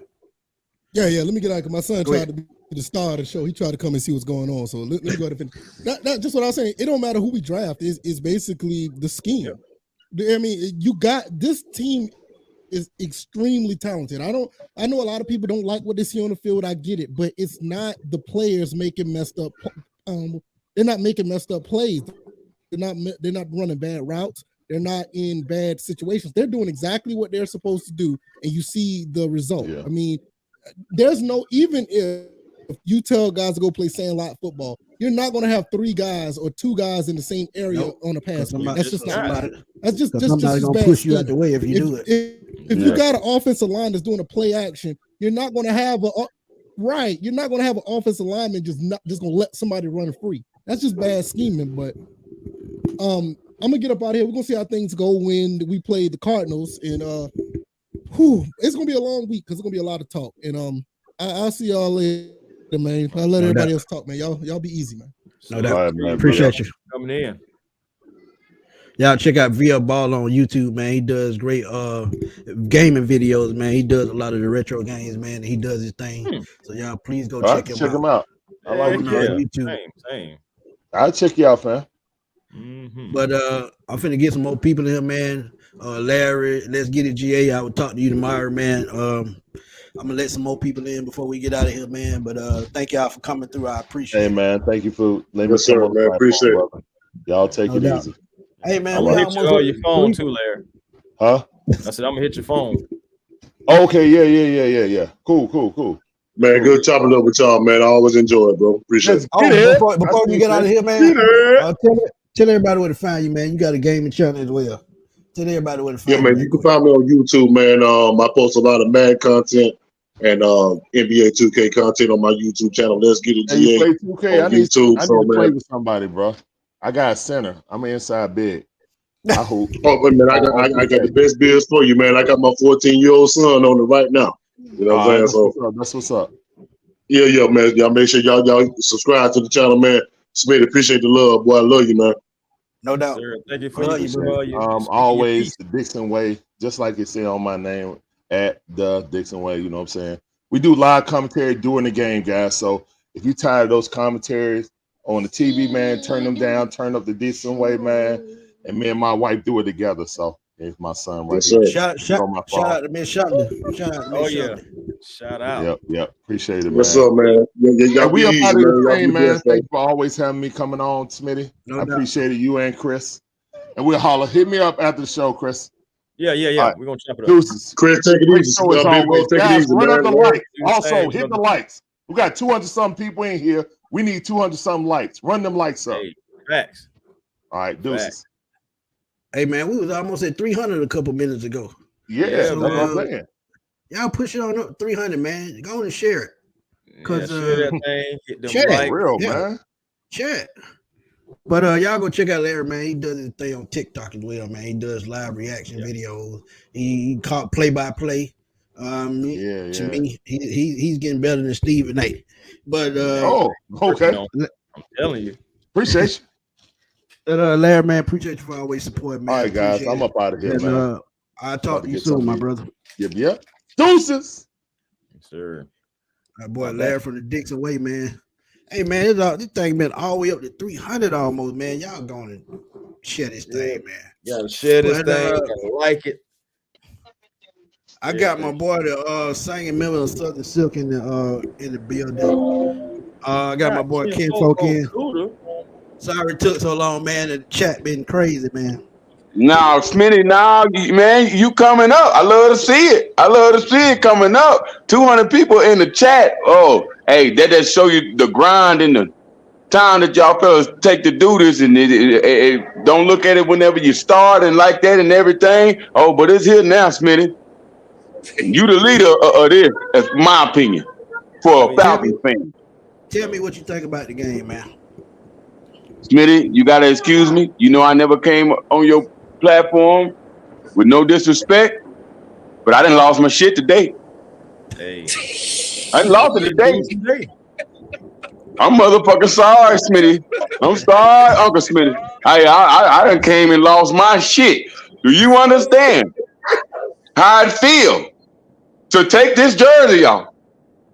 [SPEAKER 10] Yeah. Let me get out because my son tried to be the star of the show. He tried to come and see what's going on. So let me go ahead and finish. That just what I was saying. It don't matter who we draft. Is basically the scheme. I mean, you got this team is extremely talented. I know a lot of people don't like what they see on the field. I get it, but it's not the players making messed up. They're not making messed up plays. They're not running bad routes. They're not in bad situations. They're doing exactly what they're supposed to do, and you see the result.
[SPEAKER 9] Yeah.
[SPEAKER 10] I mean, there's no, even if you tell guys to go play sandlot football, you're not going to have 3 guys or 2 guys in the same area on a pass play. That's just not. That's just
[SPEAKER 2] somebody's
[SPEAKER 10] bad
[SPEAKER 2] gonna push you
[SPEAKER 10] scheme.
[SPEAKER 2] out the way if you do it.
[SPEAKER 10] If you got an offensive line that's doing a play action, you're not going to have You're not going to have an offensive lineman just going to let somebody run free. That's just bad scheming. But I'm gonna get up out of here. We're gonna see how things go when we play the Cardinals, and it's gonna be a long week because it's gonna be a lot of talk. And I'll see y'all later, man. I'll let everybody else talk, man. Y'all be easy, man.
[SPEAKER 2] No doubt. Appreciate you
[SPEAKER 3] coming in.
[SPEAKER 2] Y'all check out VL Ball on YouTube, man. He does great gaming videos, man. He does a lot of the retro games, man. He does his thing. So y'all please go check him out.
[SPEAKER 9] I like
[SPEAKER 2] on YouTube.
[SPEAKER 3] Same.
[SPEAKER 9] I'll check you out, fam.
[SPEAKER 2] But I'm finna get some more people in here, man. Larry, let's get it, GA. I will talk to you tomorrow, man. I'm gonna let some more people in before we get out of here, man. But thank y'all for coming through. I appreciate it.
[SPEAKER 9] Hey, man, thank you for letting me
[SPEAKER 11] Yes, sir, man. Appreciate it.
[SPEAKER 9] brother. Y'all take
[SPEAKER 2] No
[SPEAKER 9] it
[SPEAKER 2] doubt.
[SPEAKER 9] easy.
[SPEAKER 2] Hey, man,
[SPEAKER 3] I'm
[SPEAKER 2] we
[SPEAKER 3] gonna hit you
[SPEAKER 2] almost
[SPEAKER 3] on your phone too, Larry.
[SPEAKER 9] Huh?
[SPEAKER 3] I said I'm gonna hit your phone.
[SPEAKER 9] Okay, yeah. Cool.
[SPEAKER 11] Man, good chopping up with y'all, man. I always enjoy it, bro. Appreciate it.
[SPEAKER 2] Before you get out of here, man, tell everybody where to find you, man. You got a gaming channel as well. Tell everybody where to find you.
[SPEAKER 11] Yeah, man, you can find me on YouTube, man. I post a lot of Madden content and NBA 2K content on my YouTube channel. Let's get it,
[SPEAKER 9] Hey, you
[SPEAKER 11] GA.
[SPEAKER 9] play 2K? I need
[SPEAKER 11] YouTube,
[SPEAKER 9] to play with somebody, bro. I got a center. I'm an inside big. I hope.
[SPEAKER 11] Oh, but man, I got the best bills for you, man. I got my 14-year-old son on it right now. You know what I'm saying? So
[SPEAKER 9] That's what's up.
[SPEAKER 11] yeah, man. Y'all make sure y'all subscribe to the channel, man. Smitty, appreciate the love, boy. I love you, man.
[SPEAKER 2] No doubt.
[SPEAKER 3] Sir, thank you for your
[SPEAKER 9] Always the Dixon Way, just like it said on my name, at the Dixon Way. You know what I'm saying? We do live commentary during the game, guys. So if you're tired of those commentaries on the TV, man, turn them down. Turn up the Dixon Way, man. And me and my wife do it together. So here's my son right here.
[SPEAKER 2] Shout out to Miss Shonda. Shout out to Miss Shonda.
[SPEAKER 3] Shout out.
[SPEAKER 9] Yep. Appreciate it, man.
[SPEAKER 11] What's up, man? Y'all
[SPEAKER 9] we
[SPEAKER 11] be
[SPEAKER 9] up
[SPEAKER 11] easy,
[SPEAKER 9] out of the
[SPEAKER 11] man.
[SPEAKER 9] thing, man. Thank you for always having me coming on, Smitty.
[SPEAKER 2] No
[SPEAKER 9] I
[SPEAKER 2] doubt.
[SPEAKER 9] appreciate it, you and Chris. And we'll holler. Hit me up after the show, Chris.
[SPEAKER 3] Yeah.
[SPEAKER 9] Right.
[SPEAKER 3] We're gonna chop it up.
[SPEAKER 9] Deuces.
[SPEAKER 11] Chris, take it
[SPEAKER 9] Great
[SPEAKER 11] easy.
[SPEAKER 9] show as always.
[SPEAKER 11] Take it
[SPEAKER 9] Guys,
[SPEAKER 11] easy,
[SPEAKER 9] run
[SPEAKER 11] man.
[SPEAKER 9] up the likes.
[SPEAKER 3] Do the
[SPEAKER 9] Also,
[SPEAKER 3] same,
[SPEAKER 9] hit the
[SPEAKER 3] brother.
[SPEAKER 9] likes. We got 200-something people in here. We need 200-something likes. Run them likes up.
[SPEAKER 3] Hey, facts.
[SPEAKER 9] All right, deuces.
[SPEAKER 2] Hey man, we was almost at 300 a couple minutes ago.
[SPEAKER 9] Yeah,
[SPEAKER 3] Yeah,
[SPEAKER 9] that's what I'm
[SPEAKER 2] man.
[SPEAKER 9] saying.
[SPEAKER 2] Y'all push it on up 300, man. Go on and share it.
[SPEAKER 3] Yeah, share that thing. Hit them
[SPEAKER 2] share it.
[SPEAKER 3] likes.
[SPEAKER 9] For real,
[SPEAKER 2] Yeah.
[SPEAKER 9] man.
[SPEAKER 2] Share it. But y'all go check out Larry, man. He does his thing on TikTok as well, man. He does live reaction videos. He caught play-by-play. To me, he's getting better than Stephen A. But
[SPEAKER 9] okay.
[SPEAKER 3] I'm telling you.
[SPEAKER 9] Appreciate you.
[SPEAKER 2] But Larry, man, appreciate you for always supporting, man.
[SPEAKER 9] All right, guys.
[SPEAKER 2] Appreciate
[SPEAKER 9] I'm
[SPEAKER 2] it.
[SPEAKER 9] up out of here,
[SPEAKER 2] And,
[SPEAKER 9] man.
[SPEAKER 2] I'll talk to you
[SPEAKER 9] get
[SPEAKER 2] soon,
[SPEAKER 9] something
[SPEAKER 2] my
[SPEAKER 9] to eat.
[SPEAKER 2] brother.
[SPEAKER 9] Yep. Deuces.
[SPEAKER 3] Yes, sir.
[SPEAKER 2] My boy Larry from the Dixon Way, man. Hey, man, this thing been all the way up to 300 almost, man. Y'all going to share this thing, man.
[SPEAKER 3] You gotta share this
[SPEAKER 2] But,
[SPEAKER 3] thing. You gotta like it.
[SPEAKER 2] I got my boy the singing member of Southern Silk in the building. I got my boy Ken Folk in. Sorry it took so long, man. The chat been crazy, man.
[SPEAKER 12] Now, Smitty, man, you coming up. I love to see it. I love to see it coming up. 200 people in the chat. Oh, hey, that just show you the grind and the time that y'all fellas take to do this. And it don't look at it whenever you start and like that and everything. Oh, but it's here now, Smitty. You the leader of this, that's my opinion, for a Falcons fan.
[SPEAKER 2] Tell me what you think about the game, man.
[SPEAKER 12] Smitty, you gotta excuse me. You know I never came on your platform with no disrespect, but I done lost my shit today.
[SPEAKER 3] Hey.
[SPEAKER 12] I done lost it today. I'm motherfucking sorry, Smitty. I'm sorry, Uncle Smitty. I done came and lost my shit. Do you understand how it feel to take this jersey off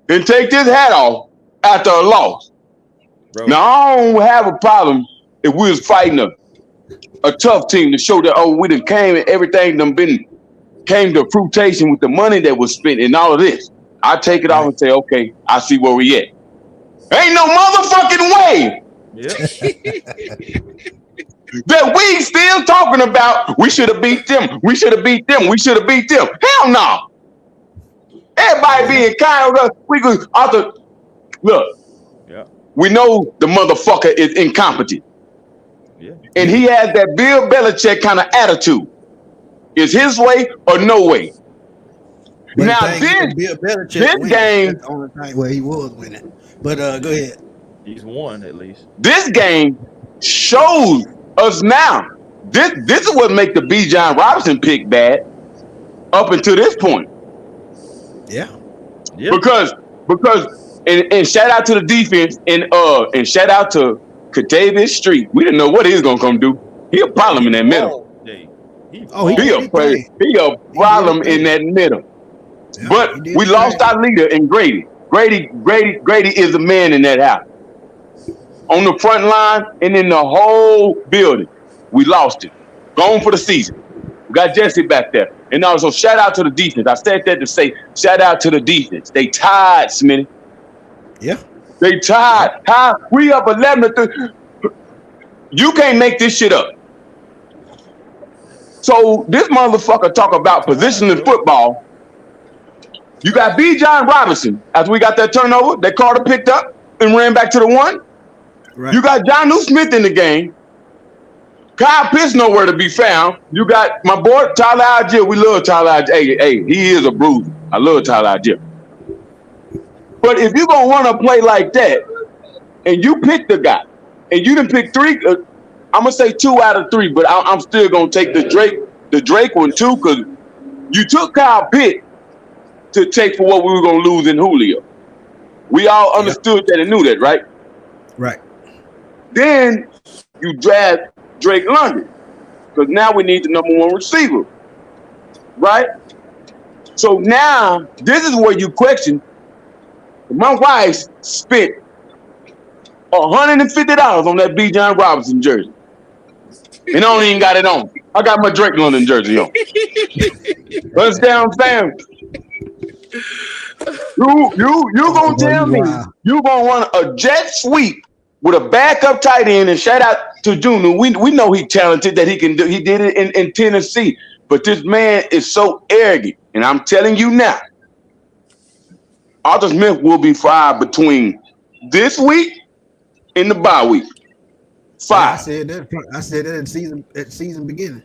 [SPEAKER 12] and take this hat off after a loss? Bro. Now, I don't have a problem if we was fighting a tough team to show that, we done came and everything done came to fruition with the money that was spent and all of this. I take it off and say, okay, I see where we at. Ain't no motherfucking way that we still talking about we should have beat them. We should have beat them. We should have beat them. Hell no. Everybody being kind of us. We could look.
[SPEAKER 3] Yeah.
[SPEAKER 12] We know the motherfucker is incompetent.
[SPEAKER 3] Yeah.
[SPEAKER 12] And he has that Bill Belichick kind of attitude. Is his way or no way?
[SPEAKER 2] But
[SPEAKER 12] now
[SPEAKER 2] this game, the only time where he was winning. But go ahead.
[SPEAKER 3] He's won at least.
[SPEAKER 12] This game shows us now. This is what make the B. John Robinson pick bad up until this point.
[SPEAKER 2] Yeah.
[SPEAKER 12] Because and shout out to the defense and shout out to Katavius Street. We didn't know what he was gonna come do. He a problem in that middle. He a problem in that middle. Yeah, but we lost our leader in Grady. Grady is the man in that house. On the front line and in the whole building, we lost it. Gone for the season. We got Jesse back there. And also shout out to the defense. I said that to say shout out to the defense. They tied, Smitty.
[SPEAKER 2] Yeah.
[SPEAKER 12] They tied. We up 11-3. You can't make this shit up. So this motherfucker talk about positioning football. You got B. John Robinson. After we got that turnover, that Carter picked up and ran back to the one. Right. You got John Smith in the game. Kyle Pitts nowhere to be found. You got my boy Tyler Algier. We love Tyler Algier. Hey, he is a bruiser. I love Tyler Algier. But if you're gonna run a play like that, and you pick the guy, and you didn't pick three I'm gonna say 2 out of 3, but I'm still gonna take the Drake one too, because you took Kyle Pitt to take for what we were gonna lose in Julio. We all understood that and knew that, right?
[SPEAKER 2] Right.
[SPEAKER 12] Then you draft Drake London, because now we need the number 1 receiver, right? So now this is where you question. My wife spent $150 on that B. John Robinson jersey, and I don't even got it on. I got my Drake London jersey on. Understand what I'm saying? You gonna tell me you gonna run a jet sweep with a backup tight end, and shout out to Junior. We know he's talented, that he can do. He did it in Tennessee, but this man is so arrogant, and I'm telling you now, Arthur Smith will be fired between this week and the bye week. Five.
[SPEAKER 2] Yeah, I said that at season beginning,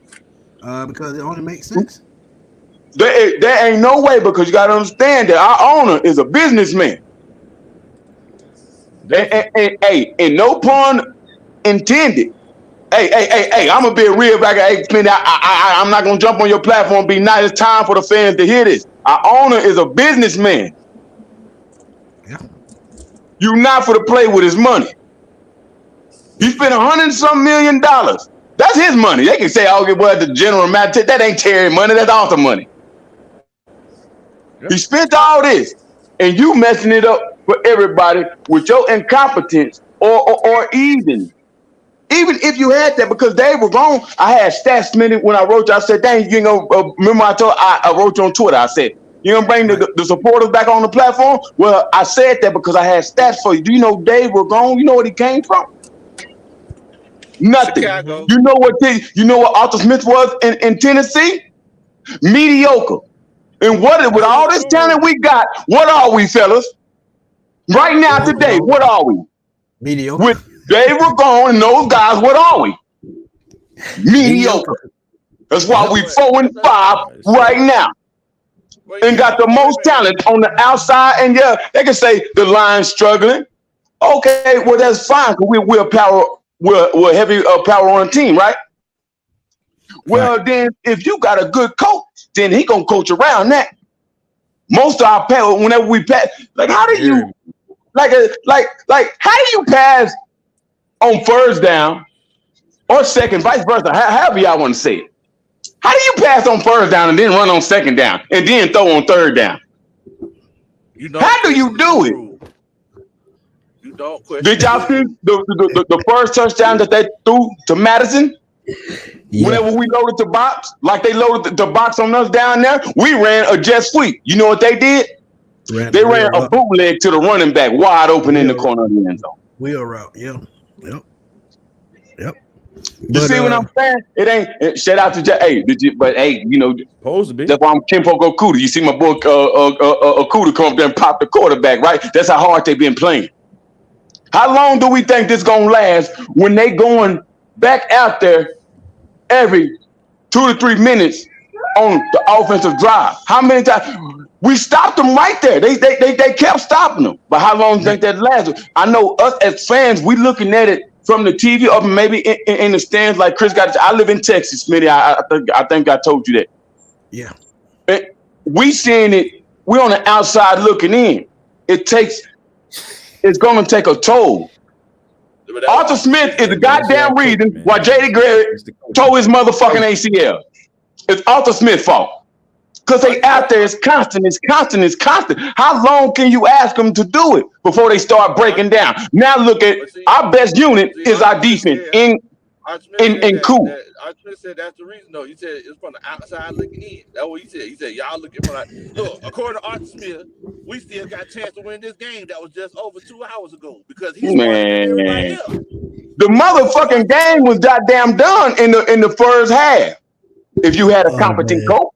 [SPEAKER 2] because it only makes sense.
[SPEAKER 12] There ain't no way, because you got to understand that our owner is a businessman. And no pun intended. Hey, I'm gonna be a real back. Hey, I'm not gonna jump on your platform and be nice. It's time for the fans to hear this. Our owner is a businessman.
[SPEAKER 2] Yeah.
[SPEAKER 12] You're not for to play with his money. He spent $100-some million. That's his money. They can say, "Oh, well, the general manager." That ain't Terry money. That's Arthur money. Yep. He spent all this, and you messing it up for everybody with your incompetence, or even if you had that, because they were wrong. I had stats minute when I wrote you. I said, "Dang, you know." Remember, I wrote you on Twitter. I said, "You gonna bring the supporters back on the platform?" Well, I said that because I had stats for you. Do you know Dave Ragone? You know what he came from? Nothing.
[SPEAKER 13] Chicago.
[SPEAKER 12] You know what Arthur Smith was in Tennessee? Mediocre. And with all this talent we got, what are we, fellas? Right now, today, what are we?
[SPEAKER 2] Mediocre.
[SPEAKER 12] With Dave Ragone and those guys, what are we? Mediocre. That's why we 4-5 right now. And got the most talent on the outside. And yeah, they can say the line's struggling. Okay, well, that's fine, because we're a heavy power run team, right? Well, then if you got a good coach, then he gonna coach around that. Most of our pass, whenever we pass, like how do you how do you pass on first down or second, vice versa, however y'all want to say it? How do you pass on first down and then run on second down and then throw on third down? How do you do it?
[SPEAKER 13] You don't question.
[SPEAKER 12] Did y'all see the first touchdown that they threw to Madison? Yeah. Whenever we loaded the box, like they loaded the box on us down there, we ran a jet sweep. You know what they did? They ran a bootleg to the running back, wide open in the corner of the end zone.
[SPEAKER 2] Wheel route, yep.
[SPEAKER 12] You see what I'm saying? It ain't. Shout out to Jay. You know,
[SPEAKER 3] supposed to be.
[SPEAKER 12] That's why I'm Kimpo Okuda. You see my boy Okuda come up there and pop the quarterback, right? That's how hard they've been playing. How long do we think this gonna last when they going back out there every 2 to 3 minutes on the offensive drive? How many times we stopped them right there? They kept stopping them. But how long do you think that lasts? I know us as fans, we looking at it from the TV or maybe in the stands like Chris got. I live in Texas, Smitty. I think I told you that.
[SPEAKER 2] Yeah.
[SPEAKER 12] We seeing it. We're on the outside looking in. It's going to take a toll. Arthur Smith is the goddamn reason why J.D. Gregg tore his motherfucking ACL. It's Arthur Smith's fault. Because they out there, it's constant. How long can you ask them to do it before they start breaking down? Now look at our best unit is our defense in cool.
[SPEAKER 13] Arthur Smith said that's the reason. No, he said it's from the outside looking in. That's what he said. He said y'all looking from like, look, according to Arthur Smith, we still got a chance to win this game that was just over 2 hours ago because he's everybody else.
[SPEAKER 12] The motherfucking game was goddamn done in the first half. If you had a competent coach.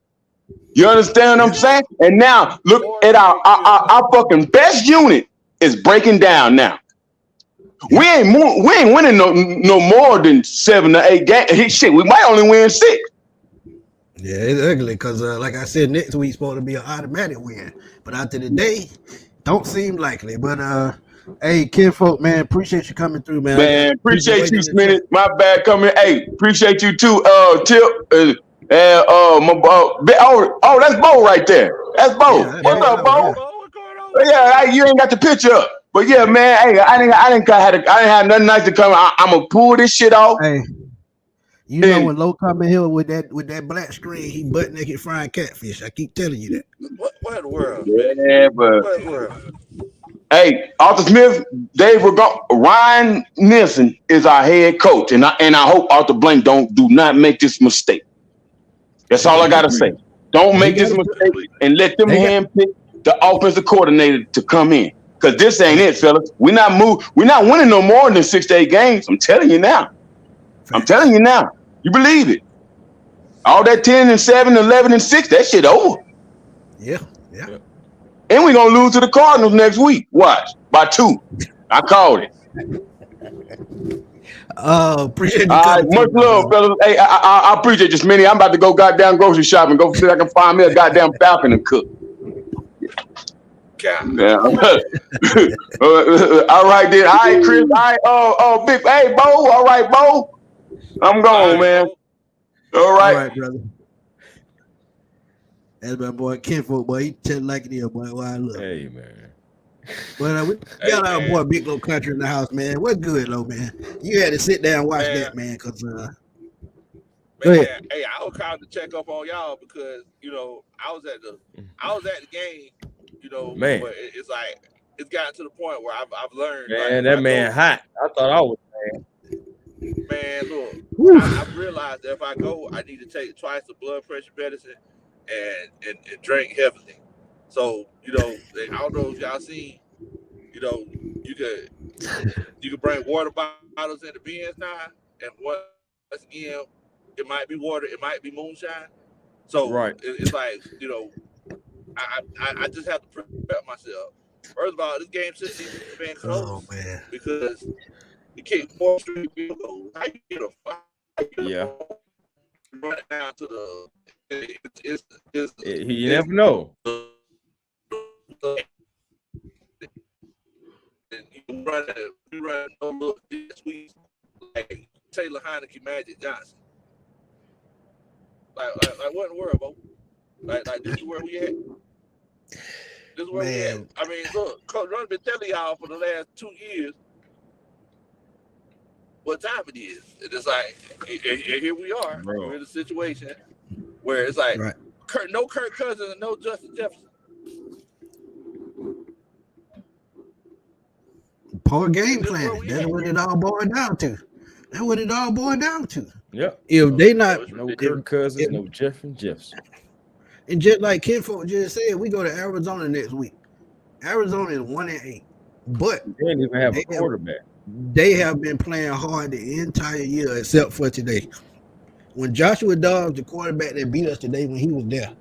[SPEAKER 12] You understand what I'm saying? And now look at our fucking best unit is breaking down now. We ain't winning no more than 7 to 8 games. Shit, we might only win 6.
[SPEAKER 2] Yeah, it's ugly because, like I said, next week's supposed to be an automatic win. But after the day, don't seem likely. But Hey, kinfolk, man, appreciate you coming through, man.
[SPEAKER 12] Man,
[SPEAKER 2] People
[SPEAKER 12] appreciate
[SPEAKER 2] waiting
[SPEAKER 12] you,
[SPEAKER 2] in the chat.
[SPEAKER 12] Smitty. My bad coming. Hey, appreciate you too, Tip. That's Bo right there. That's
[SPEAKER 2] Yeah,
[SPEAKER 12] Bo.
[SPEAKER 2] that
[SPEAKER 12] What's
[SPEAKER 2] big
[SPEAKER 12] up,
[SPEAKER 2] dog.
[SPEAKER 12] Bo?
[SPEAKER 2] Yeah.
[SPEAKER 13] What's going on?
[SPEAKER 12] Yeah, you ain't got the picture up. But yeah, man, hey, I didn't have nothing nice to come. I'm gonna pull this shit off.
[SPEAKER 2] Hey, you know when Low come in here with that black screen, he butt naked frying catfish. I keep telling you that.
[SPEAKER 13] What in the world,
[SPEAKER 12] Yeah, but
[SPEAKER 13] What in the world?
[SPEAKER 12] hey, Arthur Smith, Ryan Nielsen is our head coach, and I hope Arthur Blank do not make this mistake. That's all I gotta say. Don't make this mistake and let them handpick the offensive coordinator to come in. Cause this ain't it, fellas. We're not winning no more than 6 to 8 games. I'm telling you now. I'm telling you now. You believe it. All that 10-7, 11-6, that shit over.
[SPEAKER 2] Yeah.
[SPEAKER 12] And we're gonna lose to the Cardinals next week. Watch. By 2. I called it.
[SPEAKER 2] Appreciate you
[SPEAKER 12] All right,
[SPEAKER 2] coming
[SPEAKER 12] much
[SPEAKER 2] through,
[SPEAKER 12] love, fellas. Hey, I appreciate you, Smitty. I'm about to go goddamn grocery shopping. Go see if I can find me a goddamn falcon and cook.
[SPEAKER 13] God.
[SPEAKER 12] Yeah. All right, then. All right, Chris. All right. Big. Hey, Bo. All right, Bo. I'm gone, man. All right.
[SPEAKER 2] All right, brother. That's my boy kinfolk, boy. He tell like it is, boy. Why I love.
[SPEAKER 3] Hey, man.
[SPEAKER 2] But we got our boy Big Low Country in the house, man. What's good, Low, man? You had to sit down and watch that, man, because go ahead.
[SPEAKER 13] Hey, I was calling to check up on y'all because I was at the game,
[SPEAKER 3] Man.
[SPEAKER 13] but it's like it's gotten to the point where I've learned.
[SPEAKER 3] Man, that man hot. I thought I was
[SPEAKER 13] Man, look, I've realized that if I go, I need to take twice the blood pressure medicine and drink heavily. So I don't know if y'all seen, you could bring water bottles in the bins now, and what's in it might be water, it might be moonshine. So
[SPEAKER 3] right.
[SPEAKER 13] It's like I just have to prep myself. First of all, this game shouldn't even be been close because you kick 4 straight field goals. How you get a 5? Run it down to the.
[SPEAKER 3] You never know.
[SPEAKER 13] And you run no look sweet like Taylor Heineke, Magic Johnson. Like what in the world, Bo? Like this is where we at. This is where we at. I mean, look, Coach Ron been telling y'all for the last 2 years what time it is. It's like, and here we are. Bro. We're in a situation where it's like no Kirk Cousins and no Justin Jefferson.
[SPEAKER 2] Poor game plan. That's what it all boiled down to. That's what it all boiled down to.
[SPEAKER 3] Yep.
[SPEAKER 2] If they not
[SPEAKER 3] no Kirk Cousins, no Jefferson. And
[SPEAKER 2] just like kinfolk just said, we go to Arizona next week. Arizona is 1-8, but
[SPEAKER 3] they didn't even have a quarterback.
[SPEAKER 2] They have been playing hard the entire year except for today. When Joshua Dobbs, the quarterback that beat us today, when he was there,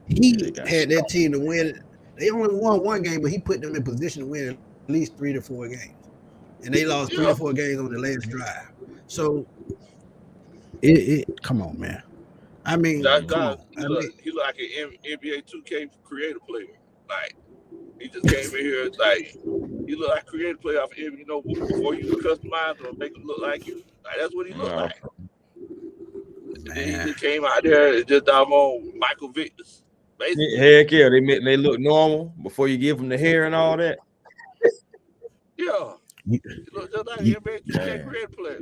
[SPEAKER 2] he had that team to win. They only won 1 game, but he put them in position to win at least 3 to 4 games. And they lost 3 to 4 games on the last drive. So, come on, man. I mean, come on.
[SPEAKER 13] He look like an NBA 2K creative player. Like, he just came in here, like, he look like a creative player off before you customize him or make him look like you. Like, that's what he looked like. And then he just came out there and just on Michael Vickers. Basically.
[SPEAKER 3] Heck yeah, they look normal before you give them the hair and all that.
[SPEAKER 13] Yeah. He look just like an NBA 2K creative player.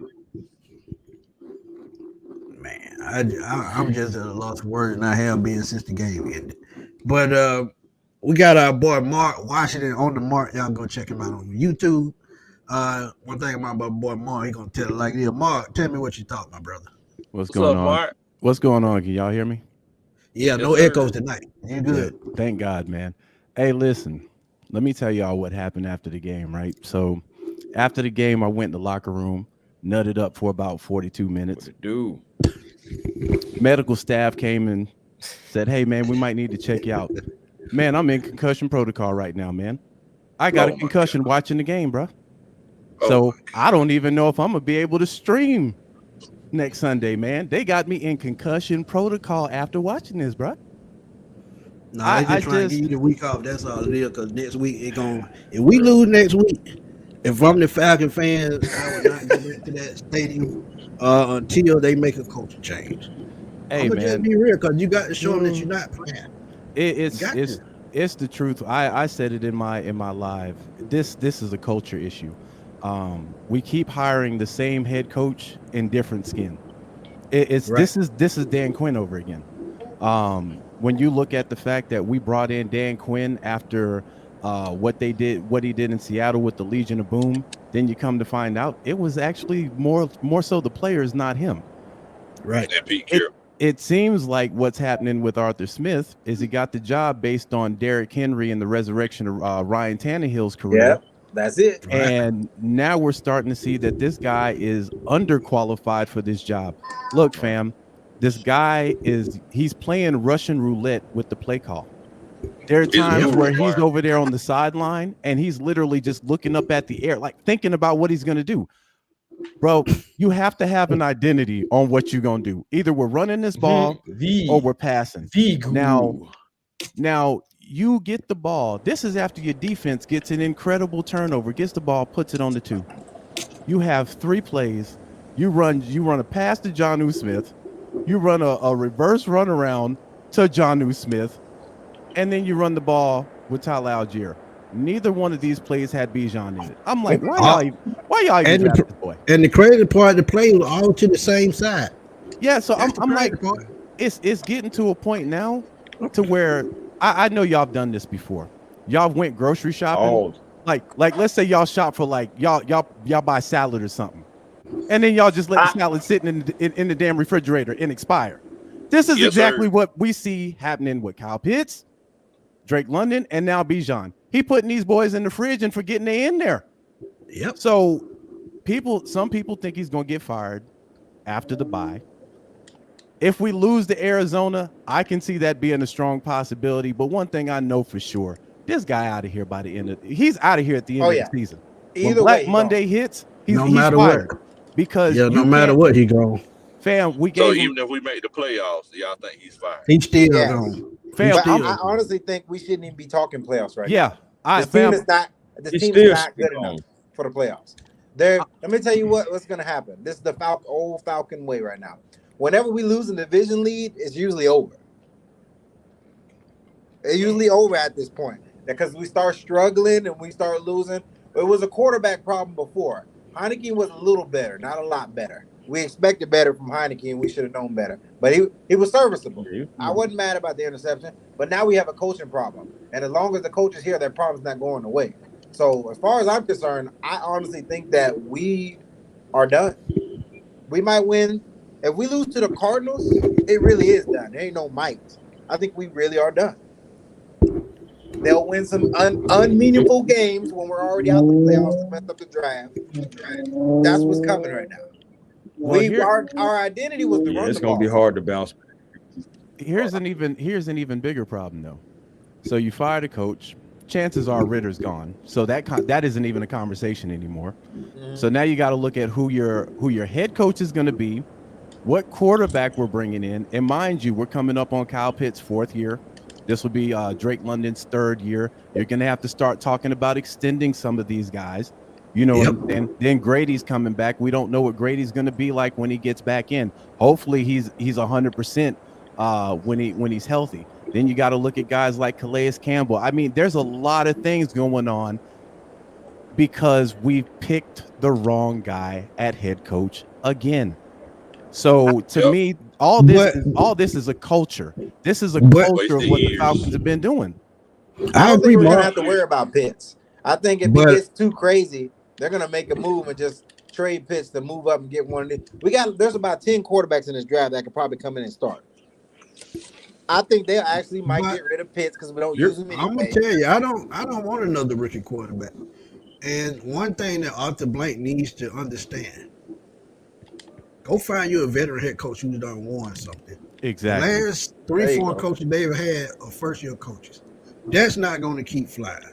[SPEAKER 2] Man, I'm just at a loss of words, and I have been since the game ended. But we got our boy Mark Washington on the Mark. Y'all go check him out on YouTube. One thing about my boy Mark, he gonna tell it like this. Mark, tell me what you thought, my brother.
[SPEAKER 14] What's going on?
[SPEAKER 13] Mark?
[SPEAKER 14] What's going on? Can y'all hear me?
[SPEAKER 2] Yeah, no echoes tonight. You good?
[SPEAKER 14] Yeah, thank God, man. Hey, listen, let me tell y'all what happened after the game, right? So after the game, I went in the locker room, nutted up for about 42 minutes.
[SPEAKER 3] Dude.
[SPEAKER 14] Medical staff came and said, hey, man, we might need to check you out. Man, I'm in concussion protocol right now, man. I got a concussion watching the game, bro. So I don't even know if I'm going to be able to stream next Sunday, man. They got me in concussion protocol after watching this, bro.
[SPEAKER 2] No, they
[SPEAKER 14] I
[SPEAKER 2] just trying to
[SPEAKER 14] just
[SPEAKER 2] give you the week off. That's all it is. Because next week it going. If we lose next week, if I'm the Falcon fan, I would not go back to that stadium until they make a culture change. I'm
[SPEAKER 14] hey
[SPEAKER 2] gonna just
[SPEAKER 14] man,
[SPEAKER 2] be real because you got to show them that you're not playing.
[SPEAKER 14] it,
[SPEAKER 2] You
[SPEAKER 14] it's
[SPEAKER 2] got
[SPEAKER 14] it's
[SPEAKER 2] to.
[SPEAKER 14] it's the truth. I said it in my live. This is a culture issue. We keep hiring the same head coach in different skin. It's
[SPEAKER 2] Right.
[SPEAKER 14] this is Dan Quinn over again. When you look at the fact that we brought in Dan Quinn after what he did in Seattle with the Legion of Boom, then you come to find out it was actually more so the players, not him.
[SPEAKER 2] Right.
[SPEAKER 13] And Pete
[SPEAKER 14] It
[SPEAKER 13] Carroll.
[SPEAKER 14] it seems like what's happening with Arthur Smith is he got the job based on Derrick Henry and the resurrection of Ryan Tannehill's career.
[SPEAKER 15] Yeah, that's it.
[SPEAKER 2] Right.
[SPEAKER 14] And now we're starting to see that this guy is underqualified for this job. Look, fam, this guy he's playing Russian roulette with the play call. There are
[SPEAKER 13] He's a
[SPEAKER 14] times
[SPEAKER 13] guru,
[SPEAKER 14] where he's
[SPEAKER 13] boy.
[SPEAKER 14] over there on the sideline and he's literally just looking up at the air, like thinking about what he's going to do. Bro, you have to have an identity on what you're going to do. Either we're running this ball or we're passing. Now you get the ball. This is after your defense gets an incredible turnover, gets the ball, puts it on the 2. You have 3 plays. You run a pass to Jonnu Smith. You run a reverse run around to Jonnu Smith, and then you run the ball with Tyler Algier. Neither one of these plays had Bijan in it. I'm like, why y'all even draft this boy?
[SPEAKER 2] And the crazy part, the play was all to the same side.
[SPEAKER 14] Yeah, so
[SPEAKER 2] That's
[SPEAKER 14] I'm
[SPEAKER 2] the
[SPEAKER 14] like,
[SPEAKER 2] crazy part.
[SPEAKER 14] it's getting to a point now to where I know y'all have done this before. Y'all went grocery shopping. Like let's say y'all shop for like y'all buy salad or something, and then y'all just let the salad sit in the damn refrigerator and expire. This is exactly what we see happening with Kyle Pitts, Drake London, and now Bijan. He putting these boys in the fridge and forgetting they in there.
[SPEAKER 2] Yep.
[SPEAKER 14] So some people think he's gonna get fired after the bye. If we lose to Arizona, I can see that being a strong possibility. But one thing I know for sure, this guy out of here by the end he's out of here at the end of the season. When Black Monday hits, he's fired. Because
[SPEAKER 2] no matter what, he gone.
[SPEAKER 14] Fam, we
[SPEAKER 13] So
[SPEAKER 14] gave him.
[SPEAKER 13] even if we make the playoffs, y'all think he's fired?
[SPEAKER 2] He's still
[SPEAKER 15] Yes.
[SPEAKER 2] gone.
[SPEAKER 14] Fam,
[SPEAKER 15] But I honestly think we shouldn't even be talking playoffs right now. This team is not good enough for the playoffs. Let me tell you what's going to happen. This is the old Falcon way right now. Whenever we lose a division lead, it's usually over. It's usually over at this point because we start struggling and we start losing. It was a quarterback problem before. Heineke was a little better, not a lot better. We expected better from Heineke, and we should have known better. But he was serviceable. I wasn't mad about the interception, but now we have a coaching problem. And as long as the coach is here, that problem's not going away. So as far as I'm concerned, I honestly think that we are done. We might win. If we lose to the Cardinals, it really is done. There ain't no might. I think we really are done. They'll win some unmeaningful games when we're already out the playoffs to mess up the draft. That's what's coming right now. Our identity was to run
[SPEAKER 3] it's
[SPEAKER 15] the ball.
[SPEAKER 3] gonna be hard to bounce.
[SPEAKER 14] Here's an even bigger problem though. So you fired a coach. Chances are Ritter's gone. So that isn't even a conversation anymore. Mm-hmm. So now you got to look at who your head coach is going to be, what quarterback we're bringing in, and mind you, we're coming up on Kyle Pitts' 4th year. This will be Drake London's 3rd year. You're going to have to start talking about extending some of these guys. You know what I'm saying? Then Grady's coming back. We don't know what Grady's going to be like when he gets back in. Hopefully he's 100% when he's healthy. Then you got to look at guys like Calais Campbell. I mean, there's a lot of things going on because we picked the wrong guy at head coach again. So to me, all this is a culture. This is a culture of what the Falcons have been doing.
[SPEAKER 15] I don't think we're gonna have to worry about Pitts. I think if it gets too crazy, they're gonna make a move and just trade Pitts to move up and get one of these. There's about 10 quarterbacks in this draft that could probably come in and start. I think they actually might get rid of Pitts because we don't use him anyway.
[SPEAKER 2] I'm gonna tell you, I don't want another rookie quarterback. And one thing that Arthur Blank needs to understand: go find you a veteran head coach who's done won something.
[SPEAKER 14] Exactly.
[SPEAKER 2] The last 3-4 coaches they've had are first-year coaches. That's not going to keep flying.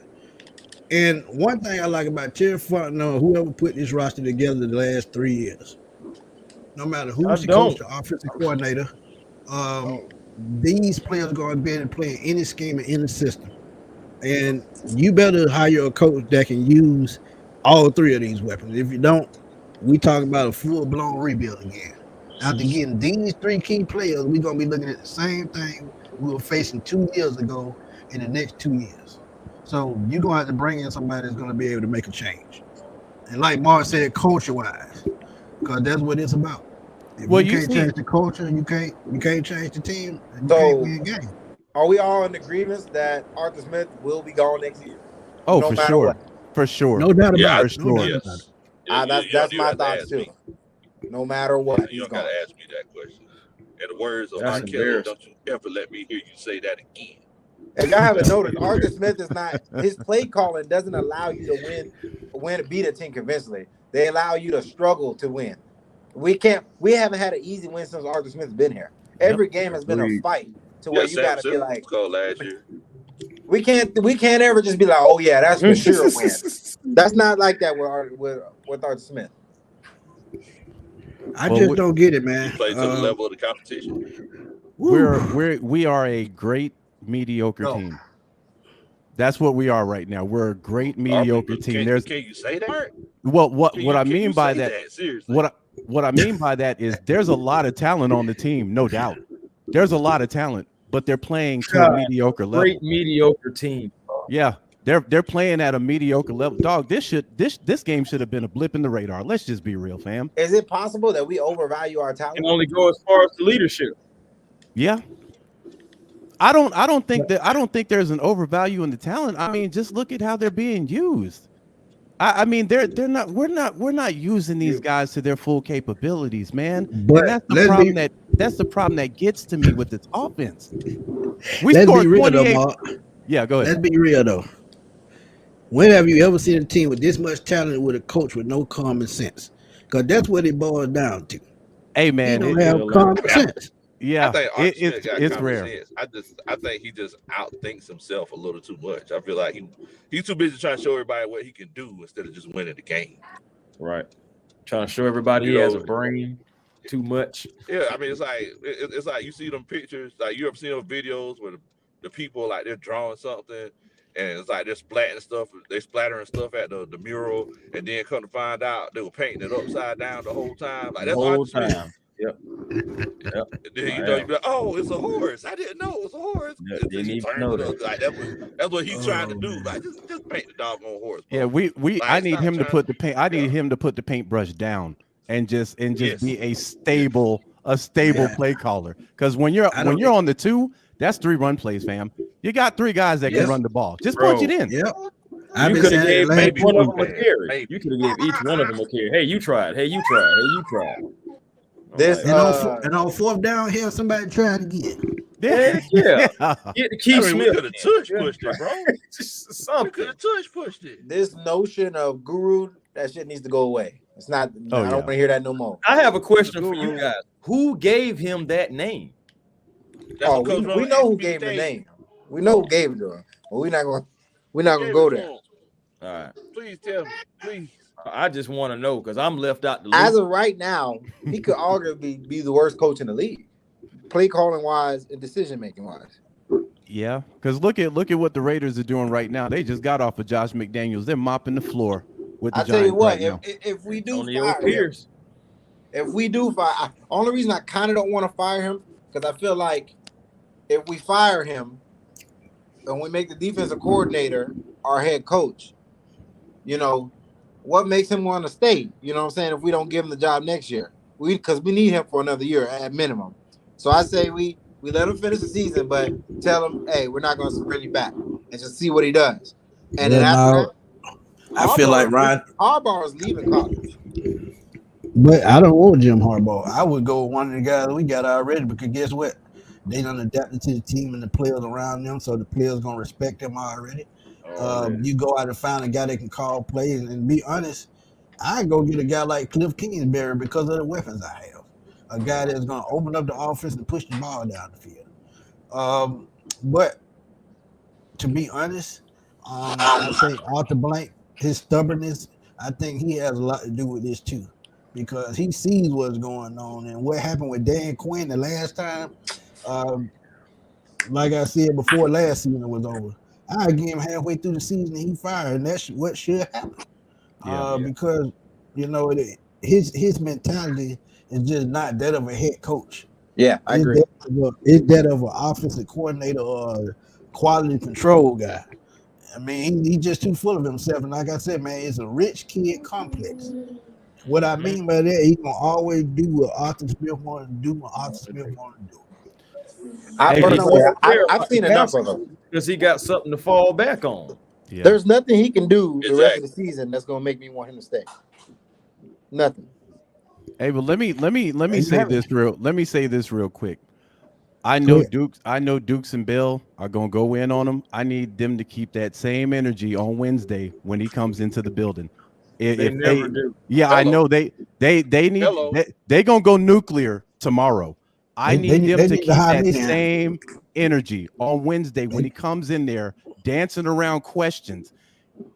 [SPEAKER 2] And one thing I like about Terry Fontenot, whoever put this roster together the last 3 years, no matter who's the coach, the offensive coordinator, these players are going to be able to play in any scheme and any system. And you better hire a coach that can use all three of these weapons. If you don't, we talk about a full-blown rebuild again. After getting these three key players, we're going to be looking at the same thing we were facing 2 years ago in the next 2 years. So you're going to have to bring in somebody that's going to be able to make a change. And like Mark said, culture-wise, because that's what it's about. If you can't change the culture, you can't change the team, and you can't win games.
[SPEAKER 15] Are we all in agreement that Arthur Smith will be gone next year?
[SPEAKER 14] Oh,
[SPEAKER 15] no
[SPEAKER 14] for
[SPEAKER 15] matter
[SPEAKER 14] sure.
[SPEAKER 15] what.
[SPEAKER 14] For sure.
[SPEAKER 2] No doubt about
[SPEAKER 14] it. No doubt about it.
[SPEAKER 15] That's my thoughts too. No matter what,
[SPEAKER 13] You don't gotta ask me that question. In the words of
[SPEAKER 3] That's
[SPEAKER 13] R. Kelly,
[SPEAKER 3] embarrassing.
[SPEAKER 13] don't you ever let me hear you say that again.
[SPEAKER 15] If y'all haven't noticed, Arthur Smith is not, his play calling doesn't allow you to beat a team convincingly. They allow you to struggle to win. We haven't had an easy win since Arthur Smith's been here. Every game has been a fight to where you gotta be like,
[SPEAKER 13] last year.
[SPEAKER 15] we can't ever just be like, oh yeah, that's for sure a win. That's not like that with Arthur Smith.
[SPEAKER 2] I just don't get it, man.
[SPEAKER 13] You play to the level of the competition.
[SPEAKER 14] We are a great mediocre team. That's what we are right now. We're a great mediocre team.
[SPEAKER 13] Can you say that?
[SPEAKER 14] Well, what I mean by that,
[SPEAKER 13] seriously?
[SPEAKER 14] what I mean by that is there's a lot of talent on the team, no doubt. There's a lot of talent, but they're playing to a mediocre level.
[SPEAKER 3] Great mediocre team.
[SPEAKER 14] Yeah, they're playing at a mediocre level. Dog, this game should have been a blip in the radar. Let's just be real, fam.
[SPEAKER 15] Is it possible that we overvalue our talent?
[SPEAKER 3] Can only go as far as the leadership.
[SPEAKER 14] Yeah. I don't think there's an overvalue in the talent. I mean, just look at how they're being used. I mean, we're not using these guys to their full capabilities, man.
[SPEAKER 2] But
[SPEAKER 14] and that's the problem that gets to me with this offense.
[SPEAKER 2] Let's be real though, Mark.
[SPEAKER 14] Yeah, go ahead.
[SPEAKER 2] Let's be real though. When have you ever seen a team with this much talent with a coach with no common sense? Because that's what it boils down to.
[SPEAKER 14] Hey man,
[SPEAKER 2] they don't have common sense.
[SPEAKER 14] Yeah,
[SPEAKER 13] I think
[SPEAKER 14] it's rare.
[SPEAKER 13] Sense. I think he just outthinks himself a little too much. I feel like he's too busy trying to show everybody what he can do instead of just winning the game.
[SPEAKER 3] Right. Trying to show everybody he has a brain too much.
[SPEAKER 13] Yeah, I mean it's like you see them pictures, like you ever seen those videos where the people like they're drawing something and it's like they're splattering stuff at the mural, and then come to find out they were painting it upside down the whole time. Like that's
[SPEAKER 3] the whole time. Yep.
[SPEAKER 13] And then you be like, oh, it's a horse. I didn't know it was a horse.
[SPEAKER 3] Yeah, didn't even know that.
[SPEAKER 13] Like, that's what he's trying to do. Like just paint the doggone horse. Bro.
[SPEAKER 14] Yeah, I need him to put the paint. I need him to put the paintbrush down and just be a stable play caller. Because when you're on the 2, that's 3 run plays, fam. You got 3 guys that can run the ball. Just punch it in.
[SPEAKER 2] Yep.
[SPEAKER 3] You could have gave maybe one of them a carry. You could have gave each one of them a carry. Hey, you tried. Hey, you tried. Hey, you tried.
[SPEAKER 2] And on 4th down here, somebody tried to get it.
[SPEAKER 3] Yeah. Get the Keith Smith.
[SPEAKER 13] We could have touch pushed it, bro.
[SPEAKER 3] Something.
[SPEAKER 13] Could have touch pushed it.
[SPEAKER 15] This notion of guru, that shit needs to go away. It's not. I don't want to hear that no more.
[SPEAKER 3] I have a question for you guys. Who gave him that name?
[SPEAKER 15] We know who gave him the name. We know who gave it to him. But we're not gonna go there.
[SPEAKER 3] All right.
[SPEAKER 13] Please tell me, please.
[SPEAKER 3] I just want to know because I'm left out the loop.
[SPEAKER 15] As of right now, he could arguably be the worst coach in the league, play calling wise and decision making wise.
[SPEAKER 14] Yeah, because look at what the Raiders are doing right now. They just got off of Josh McDaniels. They're mopping the floor with the Giants.
[SPEAKER 15] I tell you what,
[SPEAKER 14] right now.
[SPEAKER 15] if we do fire, only reason I kind of don't want to fire him because I feel like if we fire him and we make the defensive coordinator our head coach, what makes him want to stay? You know what I'm saying? If we don't give him the job next year, because we need him for another year at minimum. So I say we let him finish the season, but tell him, hey, we're not going to bring you back and just see what he does. And then after that,
[SPEAKER 2] I feel like Ryan
[SPEAKER 15] Harbaugh is leaving college.
[SPEAKER 2] But I don't want Jim Harbaugh. I would go with one of the guys we got already because guess what? They done adapted to the team and the players around them, so the players going to respect them already. You go out and find a guy that can call plays, and be honest, I go get a guy like Cliff Kingsbury because of the weapons I have. A guy that's going to open up the offense and push the ball down the field. But to be honest, I think Arthur Blank, his stubbornness, I think he has a lot to do with this too, because he sees what's going on and what happened with Dan Quinn the last time. like I said before last season was over, I give him halfway through the season and he fired, and that's what should happen. Because his mentality is just not that of a head coach.
[SPEAKER 15] Yeah, I agree.
[SPEAKER 2] It's that of an offensive coordinator or quality control guy. I mean, he's just too full of himself. And like I said, man, it's a rich kid complex. What I mean by that, he's gonna always do what Arthur Smith wanted to do when Arthur Smith wanted to do.
[SPEAKER 15] I've seen enough of him
[SPEAKER 3] because he got something to fall back on.
[SPEAKER 15] Yeah. There's nothing he can do the rest of the season that's gonna make me want him to stay. Nothing.
[SPEAKER 14] Hey, but let me say this real quick. I know Dukes and Bill are gonna go in on him. I need them to keep that same energy on Wednesday when he comes into the building.
[SPEAKER 3] They never do.
[SPEAKER 14] Yeah, I know they need they gonna go nuclear tomorrow. I need them to keep that same energy on Wednesday when he comes in there dancing around questions.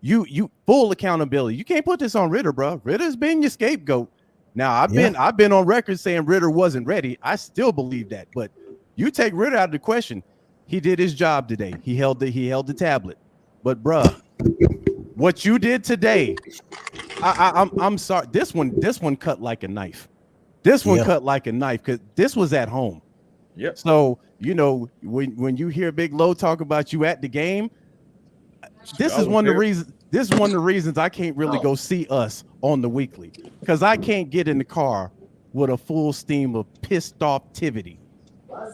[SPEAKER 14] You full accountability. You can't put this on Ritter, bro. Ritter's been your scapegoat. Now I've been on record saying Ritter wasn't ready. I still believe that, but you take Ritter out of the question. He did his job today. He held the tablet. But bruh, what you did today, I'm sorry. This one cut like a knife. This one cut like a knife because this was at home.
[SPEAKER 3] Yep.
[SPEAKER 14] So when you hear Big Low talk about you at the game, this is one of the reasons. This is one of the reasons I can't really go see us on the weekly because I can't get in the car with a full steam of pissed offtivity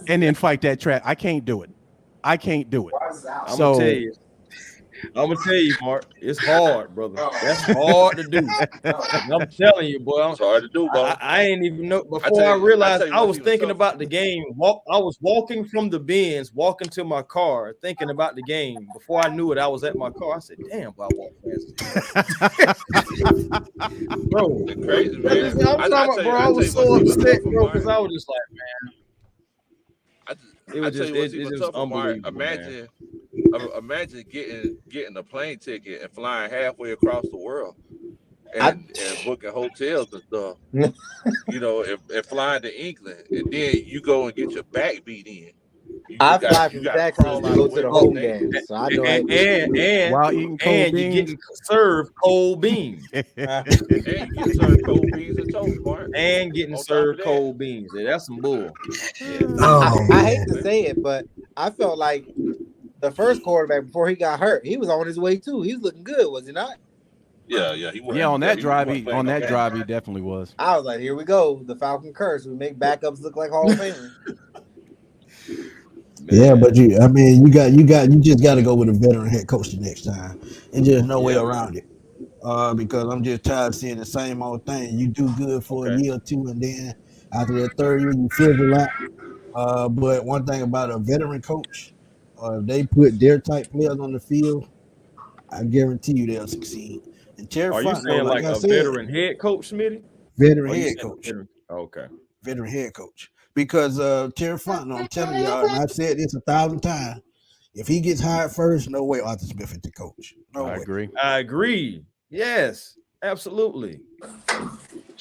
[SPEAKER 14] and then fight that track. I can't do it. I'm
[SPEAKER 3] gonna tell you, Mark. It's hard, brother. That's hard to do. I'm telling you, boy.
[SPEAKER 13] It's hard to do, bro.
[SPEAKER 3] I ain't even know. Before I realized, I was thinking about the game. I was walking from the bins, walking to my car, thinking about the game. Before I knew it, I was at my car. I said, "Damn, I walked past it." Bro,
[SPEAKER 13] crazy, man.
[SPEAKER 3] I'm talking about, bro. I was so upset, bro, because I was just like, man. It was just unbelievable.
[SPEAKER 13] Imagine getting a plane ticket and flying halfway across the world and booking hotels and stuff. And flying to England, and then you go and get your back beat in.
[SPEAKER 15] I fly from Texas to go to the home game, so I know.
[SPEAKER 3] And you getting served cold beans.
[SPEAKER 13] And you get served cold beans and toast, Mark.
[SPEAKER 3] And getting served cold beans. Yeah, that's some bull.
[SPEAKER 15] I hate to say it, but I felt like the first quarterback before he got hurt, he was on his way too. He was looking good, was he not?
[SPEAKER 13] Yeah, he was.
[SPEAKER 14] Yeah, on that drive, he definitely was.
[SPEAKER 15] I was like, here we go, the Falcon curse. We make backups look like Hall of Famers.
[SPEAKER 2] Yeah, but you just got to go with a veteran head coach the next time, and there's no way around it. Because I'm just tired of seeing the same old thing. You do good for a year or two, and then after the third year, you fizzle out. But one thing about a veteran coach, if they put their type players on the field, I guarantee you they'll succeed. And Terry
[SPEAKER 3] Are you saying like a veteran head coach, Smitty?
[SPEAKER 2] Veteran head coach.
[SPEAKER 3] Okay.
[SPEAKER 2] Veteran head coach. Because Terry Fontenot, I'm telling y'all, and I've said this 1,000 times, if he gets hired first, no way Arthur Smith is the coach. No way.
[SPEAKER 3] I agree. Yes, absolutely.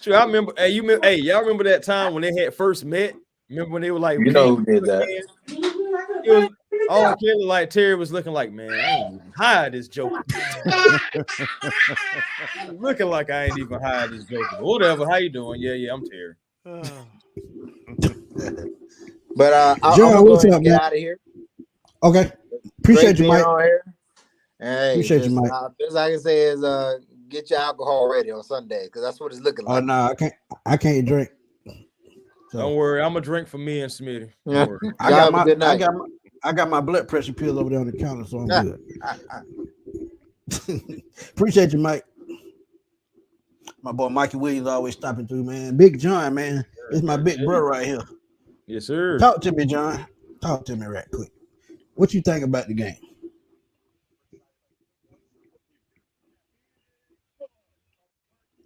[SPEAKER 3] Sure, I remember. Y'all remember that time when they had first met? Remember when they were like,
[SPEAKER 15] who did that?
[SPEAKER 3] It was all Kelly, like Terry was looking like, man, I ain't even hired this joker. Looking like I ain't even hired this joker. Whatever. How you doing? Yeah, I'm Terry.
[SPEAKER 15] But I'm going to get out of here.
[SPEAKER 2] Okay. Appreciate you, Mike.
[SPEAKER 15] Hey,
[SPEAKER 2] appreciate you, Mike.
[SPEAKER 15] Best I can say is get your alcohol ready on Sunday because that's what it's looking like.
[SPEAKER 2] Oh no, I can't drink.
[SPEAKER 3] So. Don't worry, I'm gonna drink for me and Smitty.
[SPEAKER 15] Yeah.
[SPEAKER 2] I got my blood pressure pill over there on the counter, so I'm good. Appreciate you, Mike. My boy Mikey Williams always stopping through, man. Big John, man. It's my big brother right here.
[SPEAKER 3] Yes, sir.
[SPEAKER 2] Talk to me, John. Talk to me right quick. What you think about the game?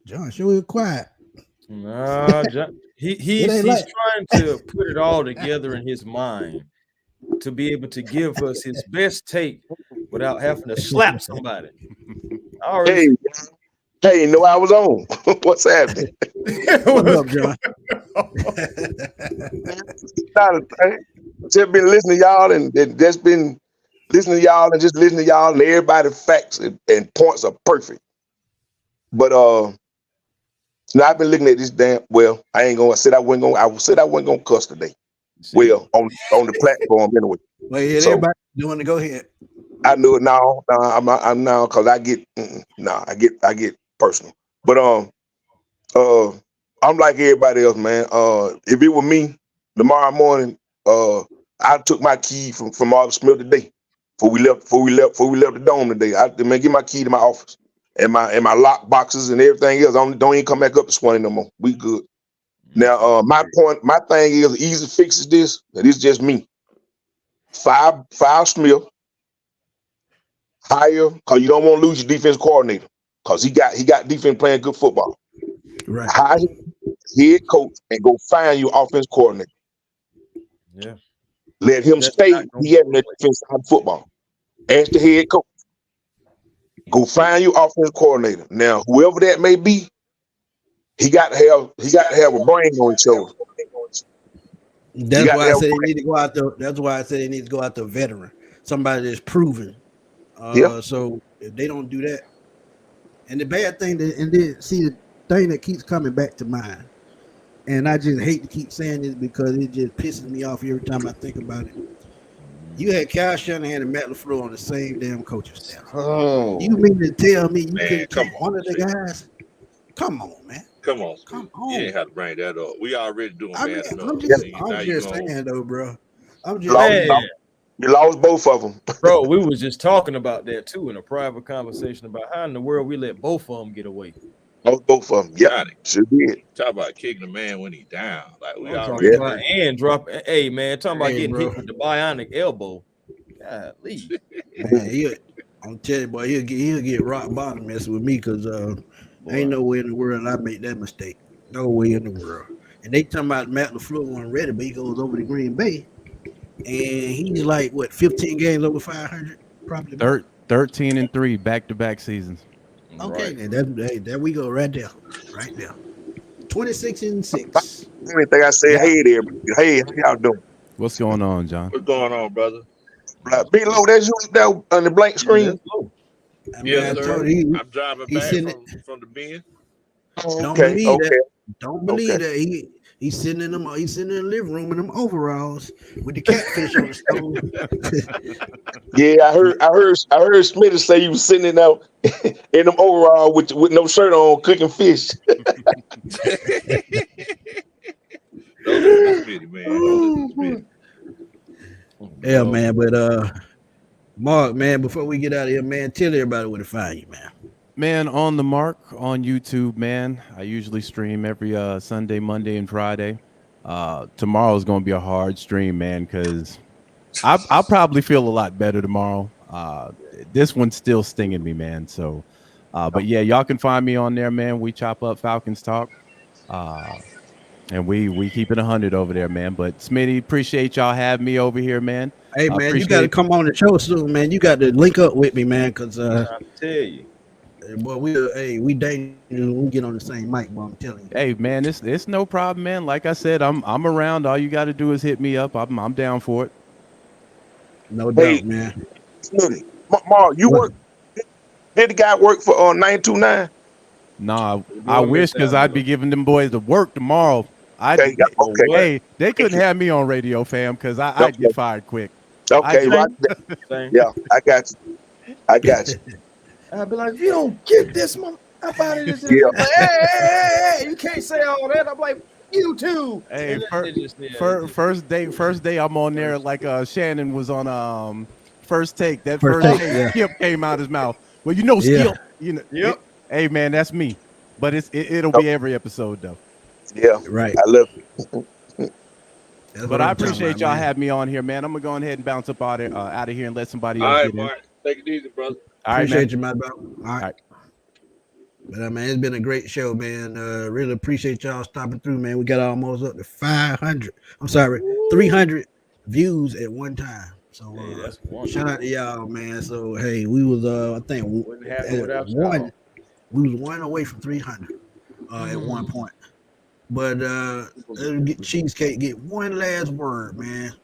[SPEAKER 2] John, sure quiet.
[SPEAKER 3] Nah, John, he's trying to put it all together in his mind to be able to give us his best take without having to slap somebody.
[SPEAKER 11] Hey, no, I was on. What's happening?
[SPEAKER 2] What's up, John?
[SPEAKER 11] Not a thing. just been listening to y'all and just been listening to y'all and just listening to y'all and everybody's facts and points are perfect. But now I've been looking at this damn. Well, I ain't gonna say I said I wasn't gonna cuss today. Well, on the platform anyway.
[SPEAKER 2] Well, yeah,
[SPEAKER 11] So
[SPEAKER 2] everybody doing to go ahead.
[SPEAKER 11] I knew it now. I'm now because I get I get personal. But I'm like everybody else, man. If it were me tomorrow morning, I took my key from Marvin Smith today. Before we left the dome today. Man, give my key to my office and my lock boxes and everything else. Don't even come back up to Swanee no more. We good. Now, my thing is easy fix is this. And it's just me. Fire Smith. Hire, because you don't want to lose your defense coordinator. Because he got defense playing good football.
[SPEAKER 2] Right.
[SPEAKER 11] Hire head coach and go find your offense coordinator.
[SPEAKER 3] Yeah.
[SPEAKER 11] Let him stay. He having that defense side of football. Ask the head coach. Go find your offense coordinator. Now, whoever that may be, he got to have a brain on his shoulder.
[SPEAKER 2] That's why I said they need to go out there. That's why I said they need to go out to a veteran, somebody that's proven. So if they don't do that, and the bad thing the thing that keeps coming back to mind, and I just hate to keep saying this because it just pisses me off every time I think about it. You had Kyle Shanahan and Matt LaFleur on the same damn coaching staff.
[SPEAKER 13] Oh,
[SPEAKER 2] you mean to tell me you
[SPEAKER 13] man,
[SPEAKER 2] couldn't keep one of the guys? Come on, man.
[SPEAKER 13] Come on. You ain't have to bring that up. We already doing bad enough. I'm just
[SPEAKER 2] saying though, bro. I'm just
[SPEAKER 11] you lost both of them,
[SPEAKER 3] bro. We was just talking about that too in a private conversation about how in the world we let both of them get away.
[SPEAKER 11] Both of them, yeah, sure did.
[SPEAKER 13] Talk about kicking the man when he down. Like we
[SPEAKER 3] already and drop. Hey man, talking about getting hit with the bionic elbow. Golly.
[SPEAKER 2] Man, I'm telling you, boy, he'll get rock bottom messing with me because ain't no way in the world I make that mistake. No way in the world. And they talking about Matt LaFleur wasn't ready, but he goes over to Green Bay, and he's like 15 games over 500, probably
[SPEAKER 14] 13-3 back-to-back seasons.
[SPEAKER 2] Okay, then there we go, right there. 26-6.
[SPEAKER 11] Anything I said, hey there, hey, how y'all doing?
[SPEAKER 14] What's going on, John?
[SPEAKER 13] What's going on, brother?
[SPEAKER 11] Big Low, that's you down on the blank screen.
[SPEAKER 13] Yeah, sir. I'm driving back from the bin.
[SPEAKER 2] Don't believe that. Don't believe that. He's sitting in the living room in them overalls with the catfish on the stove.
[SPEAKER 11] Yeah, I heard Smitty say he was sitting in them overalls with no shirt on cooking fish.
[SPEAKER 2] Yeah, man. But Mark, man, before we get out of here, man, tell everybody where to find you, man.
[SPEAKER 14] Man, on the Mark on YouTube, man. I usually stream every Sunday, Monday, and Friday. Tomorrow's gonna be a hard stream, man, because I'll probably feel a lot better tomorrow. This one's still stinging me, man. So, but yeah, y'all can find me on there, man. We chop up Falcons talk, and we keep it 100 over there, man. But Smitty, appreciate y'all having me over here, man.
[SPEAKER 2] Hey, man, you got to come on the show soon, man. You got to link up with me, man, because
[SPEAKER 3] I tell you.
[SPEAKER 2] Well, we dangerous when we get on the same mic, bro. I'm telling you.
[SPEAKER 14] Hey, man, it's no problem, man. Like I said, I'm around. All you got to do is hit me up. I'm down for it.
[SPEAKER 2] No doubt, man.
[SPEAKER 11] Mark, you work? Did the guy work for 929?
[SPEAKER 14] Nah, I wish, because I'd be giving them boys the work tomorrow. Hey, they couldn't have me on radio, fam, because I'd get fired quick.
[SPEAKER 11] Okay, right. Yeah, I got you.
[SPEAKER 3] I'd be like, if you don't get this one up out of this, like, hey, you can't say all that. I'm like, you too.
[SPEAKER 14] Hey, first day I'm on there like Shannon was on First Take. That first take, Skip came out his mouth. Well, Skip,
[SPEAKER 3] Yep.
[SPEAKER 14] Hey, man, that's me. But it'll be every episode though.
[SPEAKER 11] Yeah,
[SPEAKER 2] right.
[SPEAKER 11] I love it.
[SPEAKER 14] But I appreciate y'all having me on here, man. I'm gonna go ahead and bounce up out of here and let somebody else
[SPEAKER 13] all right,
[SPEAKER 14] get
[SPEAKER 13] Mark. Take it easy, brother.
[SPEAKER 14] All right,
[SPEAKER 2] appreciate you, my bro. All right. But man, it's been a great show, man. Really appreciate y'all stopping through, man. We got almost up to 300 views at one time. So shout out to y'all, man. So hey, we was I think we was one away from 300 at one point. But Cheesecake get one last word, man.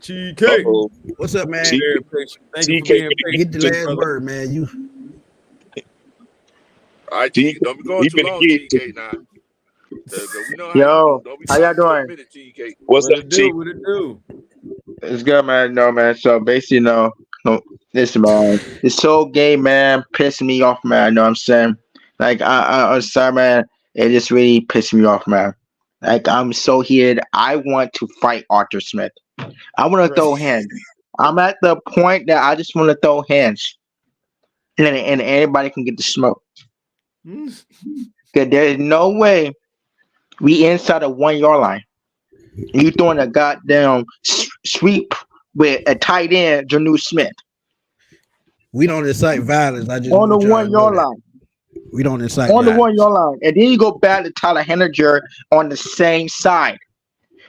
[SPEAKER 3] Cheesecake.
[SPEAKER 2] What's up, man?
[SPEAKER 3] Thank you for being patient.
[SPEAKER 2] Get the last
[SPEAKER 3] brother.
[SPEAKER 2] word, man. You.
[SPEAKER 13] All right, don't be going too long, cheesecake now. We know how
[SPEAKER 16] Yo,
[SPEAKER 13] you do. Don't be
[SPEAKER 16] how y'all
[SPEAKER 13] talking for a
[SPEAKER 16] doing?
[SPEAKER 13] minute, cheesecake.
[SPEAKER 3] What it do? What it do?
[SPEAKER 16] It's good, man. No, man. So basically, no, listen, man. This whole game, man, pissing me off, man. You know what I'm saying? Like, I'm sorry, man. It just really pissed me off, man. Like, I'm so heated. I want to fight Arthur Smith. I want to throw hands. I'm at the point that I just want to throw hands, and anybody can get the smoke. Cause there's no way we inside a 1 yard line. You throwing a goddamn sweep with a tight end, Janu Smith.
[SPEAKER 2] We don't incite violence. I just
[SPEAKER 16] on the
[SPEAKER 2] want y'all
[SPEAKER 16] 1
[SPEAKER 2] to know
[SPEAKER 16] yard
[SPEAKER 2] that.
[SPEAKER 16] line.
[SPEAKER 2] We don't incite
[SPEAKER 16] On the
[SPEAKER 2] violence.
[SPEAKER 16] 1 yard line. And then you go back to Tyler Henninger on the same side.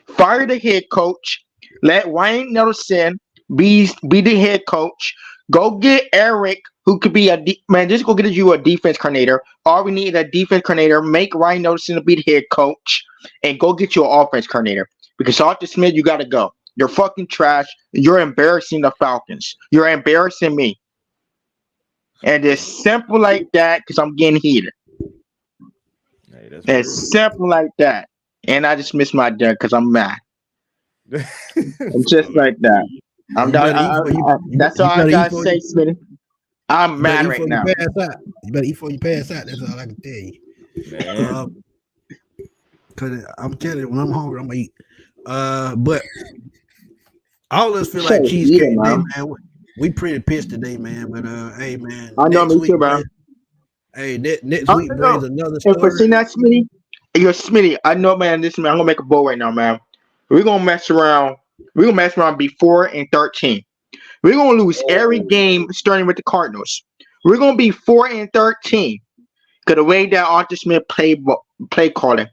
[SPEAKER 16] Fire the head coach. Let Ryan Nelson be the head coach. Go get Eric, who could be man. Just go get you a defense coordinator. All we need is a defense coordinator. Make Ryan Nelson be the head coach, and go get you an offense coordinator. Because Arthur Smith, you got to go. You're fucking trash. You're embarrassing the Falcons. You're embarrassing me. And it's simple like that because I'm getting heated.
[SPEAKER 3] Hey,
[SPEAKER 16] it's simple like that. And I just missed my dinner because I'm mad. I'm just like that. I'm done. That's all I got to say, Smitty. I'm mad right now.
[SPEAKER 2] You better eat before you pass out. That's all I can tell you. Because I'm telling you, when I'm hungry, I'm going to eat. But all of us feel like cheesecake today, man. We pretty pissed today, man. But hey, man.
[SPEAKER 16] I know me too, bro.
[SPEAKER 2] Hey, next week brings another story.
[SPEAKER 16] For seeing that, Smitty, Smitty, I know, man. This man, I'm gonna make a bowl right now, man. We're gonna mess around. We're gonna mess around. Be 4-13. We're gonna lose every game starting with the Cardinals. We're gonna be 4-13 because the way that Arthur Smith play calling.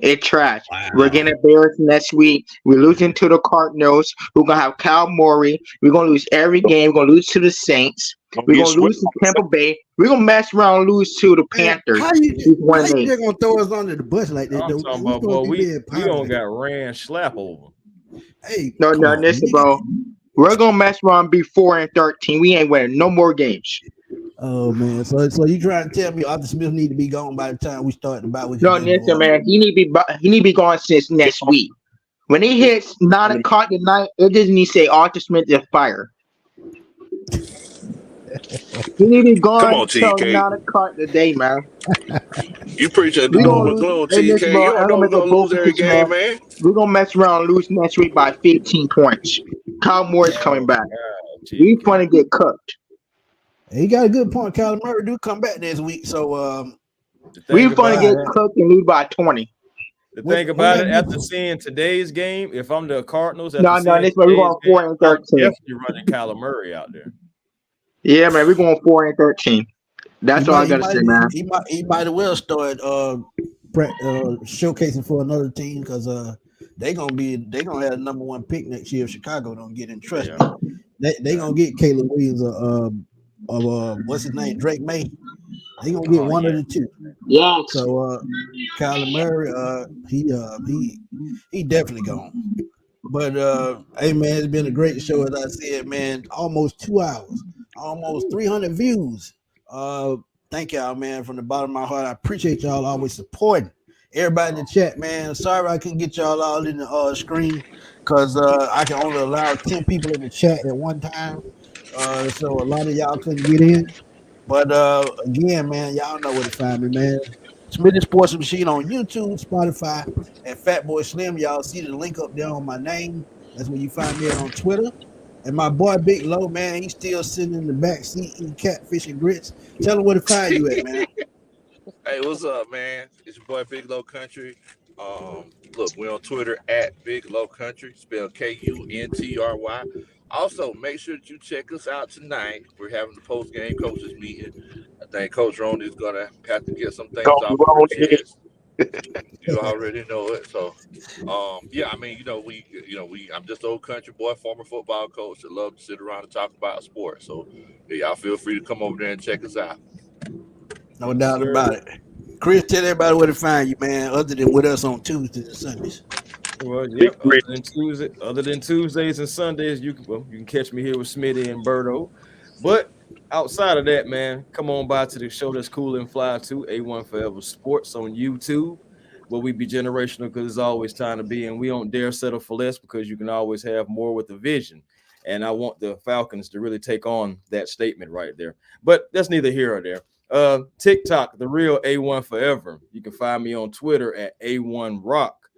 [SPEAKER 16] It's trash. Wow. We're getting embarrassed next week. We're losing to the Cardinals. We're gonna have Kyle Murray. We're gonna lose every game. We're gonna lose to the Saints. We're gonna lose to Tampa Bay. We're gonna mess around and lose to the Panthers.
[SPEAKER 2] How you gonna throw us under the bus like that?
[SPEAKER 3] I'm talking about, boy, we don't got ran slap over.
[SPEAKER 2] Hey,
[SPEAKER 16] no, listen, bro. We're gonna mess around and be 4-13. We ain't winning no more games.
[SPEAKER 2] Oh man, so you trying to tell me Arthur Smith need to be gone by the time we start the bye week?
[SPEAKER 16] No, listen, man. He need to be gone since next week. When he hits 9 o'clock at night, it doesn't need to say Arthur Smith is fired. He need to be gone until 9 o'clock today, man.
[SPEAKER 13] You preach that doom and gloom, TK. You don't know we're gonna lose every game, man.
[SPEAKER 16] We're gonna mess around and lose next week by 15 points. Kyle Moore is coming back. We want to get cooked.
[SPEAKER 2] He got a good point. Kyler Murray do come back this week, so
[SPEAKER 16] we want to get cooked and lose by 20.
[SPEAKER 3] The thing about it, after seeing today's game, if I'm the Cardinals,
[SPEAKER 16] this way we're going 4-13.
[SPEAKER 3] Definitely running Kyler Murray out there.
[SPEAKER 16] Yeah, man, we're going 4-13. That's all I gotta say, man.
[SPEAKER 2] He might as well start showcasing for another team because they're gonna have the number 1 pick next year if Chicago don't get in. Trust me, they gonna get Caleb Williams what's his name, Drake May. They gonna get one of the two.
[SPEAKER 16] Yeah.
[SPEAKER 2] So Kyler Murray, he definitely gone. But hey man, it's been a great show, as I said, man. Almost 2 hours, almost 300 views. Thank y'all, man, from the bottom of my heart. I appreciate y'all always supporting everybody in the chat, man. Sorry I couldn't get y'all all in the screen because I can only allow 10 people in the chat at one time. So a lot of y'all couldn't get in. But again, man, y'all know where to find me, man. Smitty Sports Machine on YouTube, Spotify, and Fatboy Slim. Y'all see the link up there on my name. That's where you find me on Twitter. And my boy Big Low, man, he's still sitting in the back seat eating catfish and grits. Tell him where to find you at, man.
[SPEAKER 13] Hey, what's up, man? It's your boy Big Low Country. Look, we're on Twitter at Big Low Country, spelled Kuntry. Also, make sure that you check us out tonight. We're having the post-game coaches meeting. I think Coach Roney is gonna have to get some things off of her chest. You already know it. So, yeah, I mean, I'm just an old country boy, former football coach that love to sit around and talk about sports. So, yeah, y'all feel free to come over there and check us out.
[SPEAKER 2] No doubt about it. Chris, tell everybody where to find you, man, other than with us on Tuesdays and Sundays.
[SPEAKER 3] Well, yep. Other than Tuesdays and Sundays, you can catch me here with Smitty and Berto. But outside of that, man, come on by to the show that's cool and fly too. A1 Forever Sports on YouTube, where we be generational because it's always time to be, and we don't dare settle for less because you can always have more with the vision. And I want the Falcons to really take on that statement right there. But that's neither here or there. TikTok, the real A1 Forever. You can find me on Twitter at A1 Rock.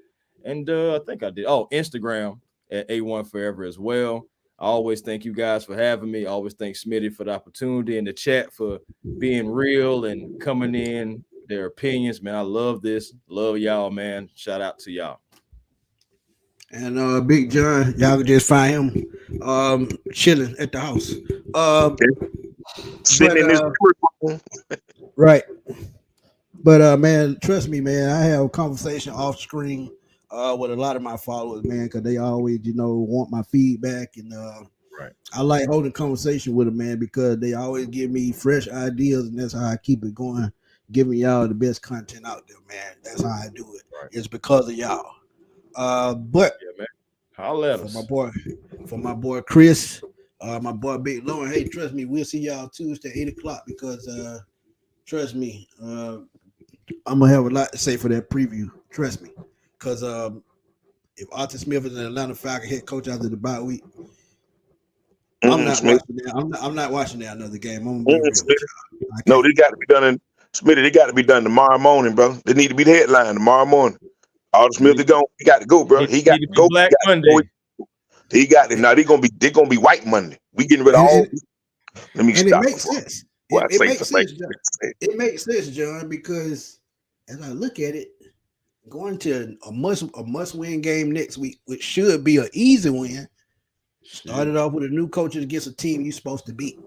[SPEAKER 3] And I think I did. Oh, Instagram at A1 Forever as well. I always thank you guys for having me. I always thank Smitty for the opportunity and the chat for being real and coming in their opinions. Man, I love this. Love y'all, man. Shout out to y'all.
[SPEAKER 2] And Big John, y'all can just find him chilling at the house.
[SPEAKER 17] Sitting in this
[SPEAKER 2] right. But man, trust me, man, I have a conversation off screen with a lot of my followers, man, because they always, want my feedback, and
[SPEAKER 3] right.
[SPEAKER 2] I like holding conversation with them, man, because they always give me fresh ideas, and that's how I keep it going, giving y'all the best content out there, man. That's how I do it.
[SPEAKER 3] Right.
[SPEAKER 2] It's because of y'all. But
[SPEAKER 3] yeah, man. Holla at us.
[SPEAKER 2] For my boy Chris, my boy Big Lauren. Hey, trust me, we'll see y'all Tuesday 8:00 because trust me, I'm gonna have a lot to say for that preview. Trust me, because if Arthur Smith is an Atlanta Falcon head coach after the bye week, I'm not watching that. I'm not watching that another game. I'm gonna be real with y'all.
[SPEAKER 17] No, they got to be done in Smitty. They got to be done tomorrow morning, bro. They need to be the headline tomorrow morning. Arthur Smith is going. He got to go, bro. He got to go.
[SPEAKER 3] Black Monday.
[SPEAKER 17] He got it. Now they're gonna be white Monday. We getting rid of all. Let me stop.
[SPEAKER 2] It makes sense. It makes sense, John. It makes sense, John, because as I look at it, going to a must-win game next week, which should be an easy win, started off with a new coach against a team you're supposed to beat.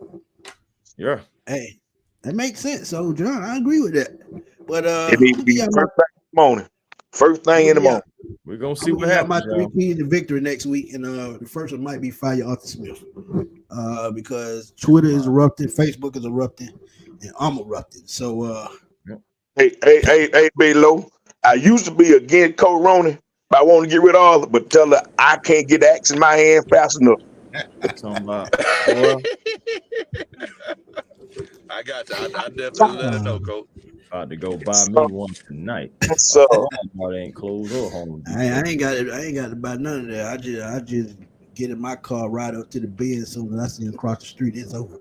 [SPEAKER 3] Yeah.
[SPEAKER 2] Hey, that makes sense. So, John, I agree with that. But
[SPEAKER 17] it needs to be first thing in the morning. First thing in the morning.
[SPEAKER 3] We're gonna see what happens.
[SPEAKER 2] My 3 keys to victory next week, and the first one might be fire Arthur Smith, because Twitter is erupting, Facebook is erupting, and I'm erupting. So,
[SPEAKER 17] hey, Big Low. I used to be against Coach Roney, but I want to get rid of all. But tell her I can't get the axe in my hand fast enough.
[SPEAKER 3] Talking about.
[SPEAKER 13] I got you. I definitely let her know, Coach.
[SPEAKER 3] About to go buy me one tonight.
[SPEAKER 17] So
[SPEAKER 3] it ain't closed or home.
[SPEAKER 2] I ain't got it. I ain't got to buy none of that. I just get in my car, ride up to the bed. So when I see him across the street, it's over.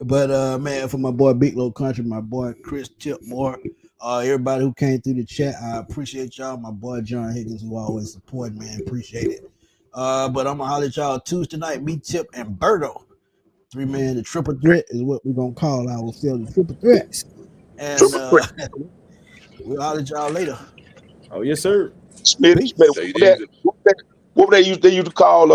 [SPEAKER 2] But man, for my boy Big Low Country, my boy Chris Tipmore, everybody who came through the chat, I appreciate y'all. My boy John Higgins, who always support, man, appreciate it. But I'm gonna holler at y'all Tuesday night. Me, Tip, and Berto. 3-man, the triple threat is what we're gonna call ourselves, the triple threats. And we'll holler at y'all later.
[SPEAKER 3] Oh yes, sir.
[SPEAKER 17] Smith, what they used to call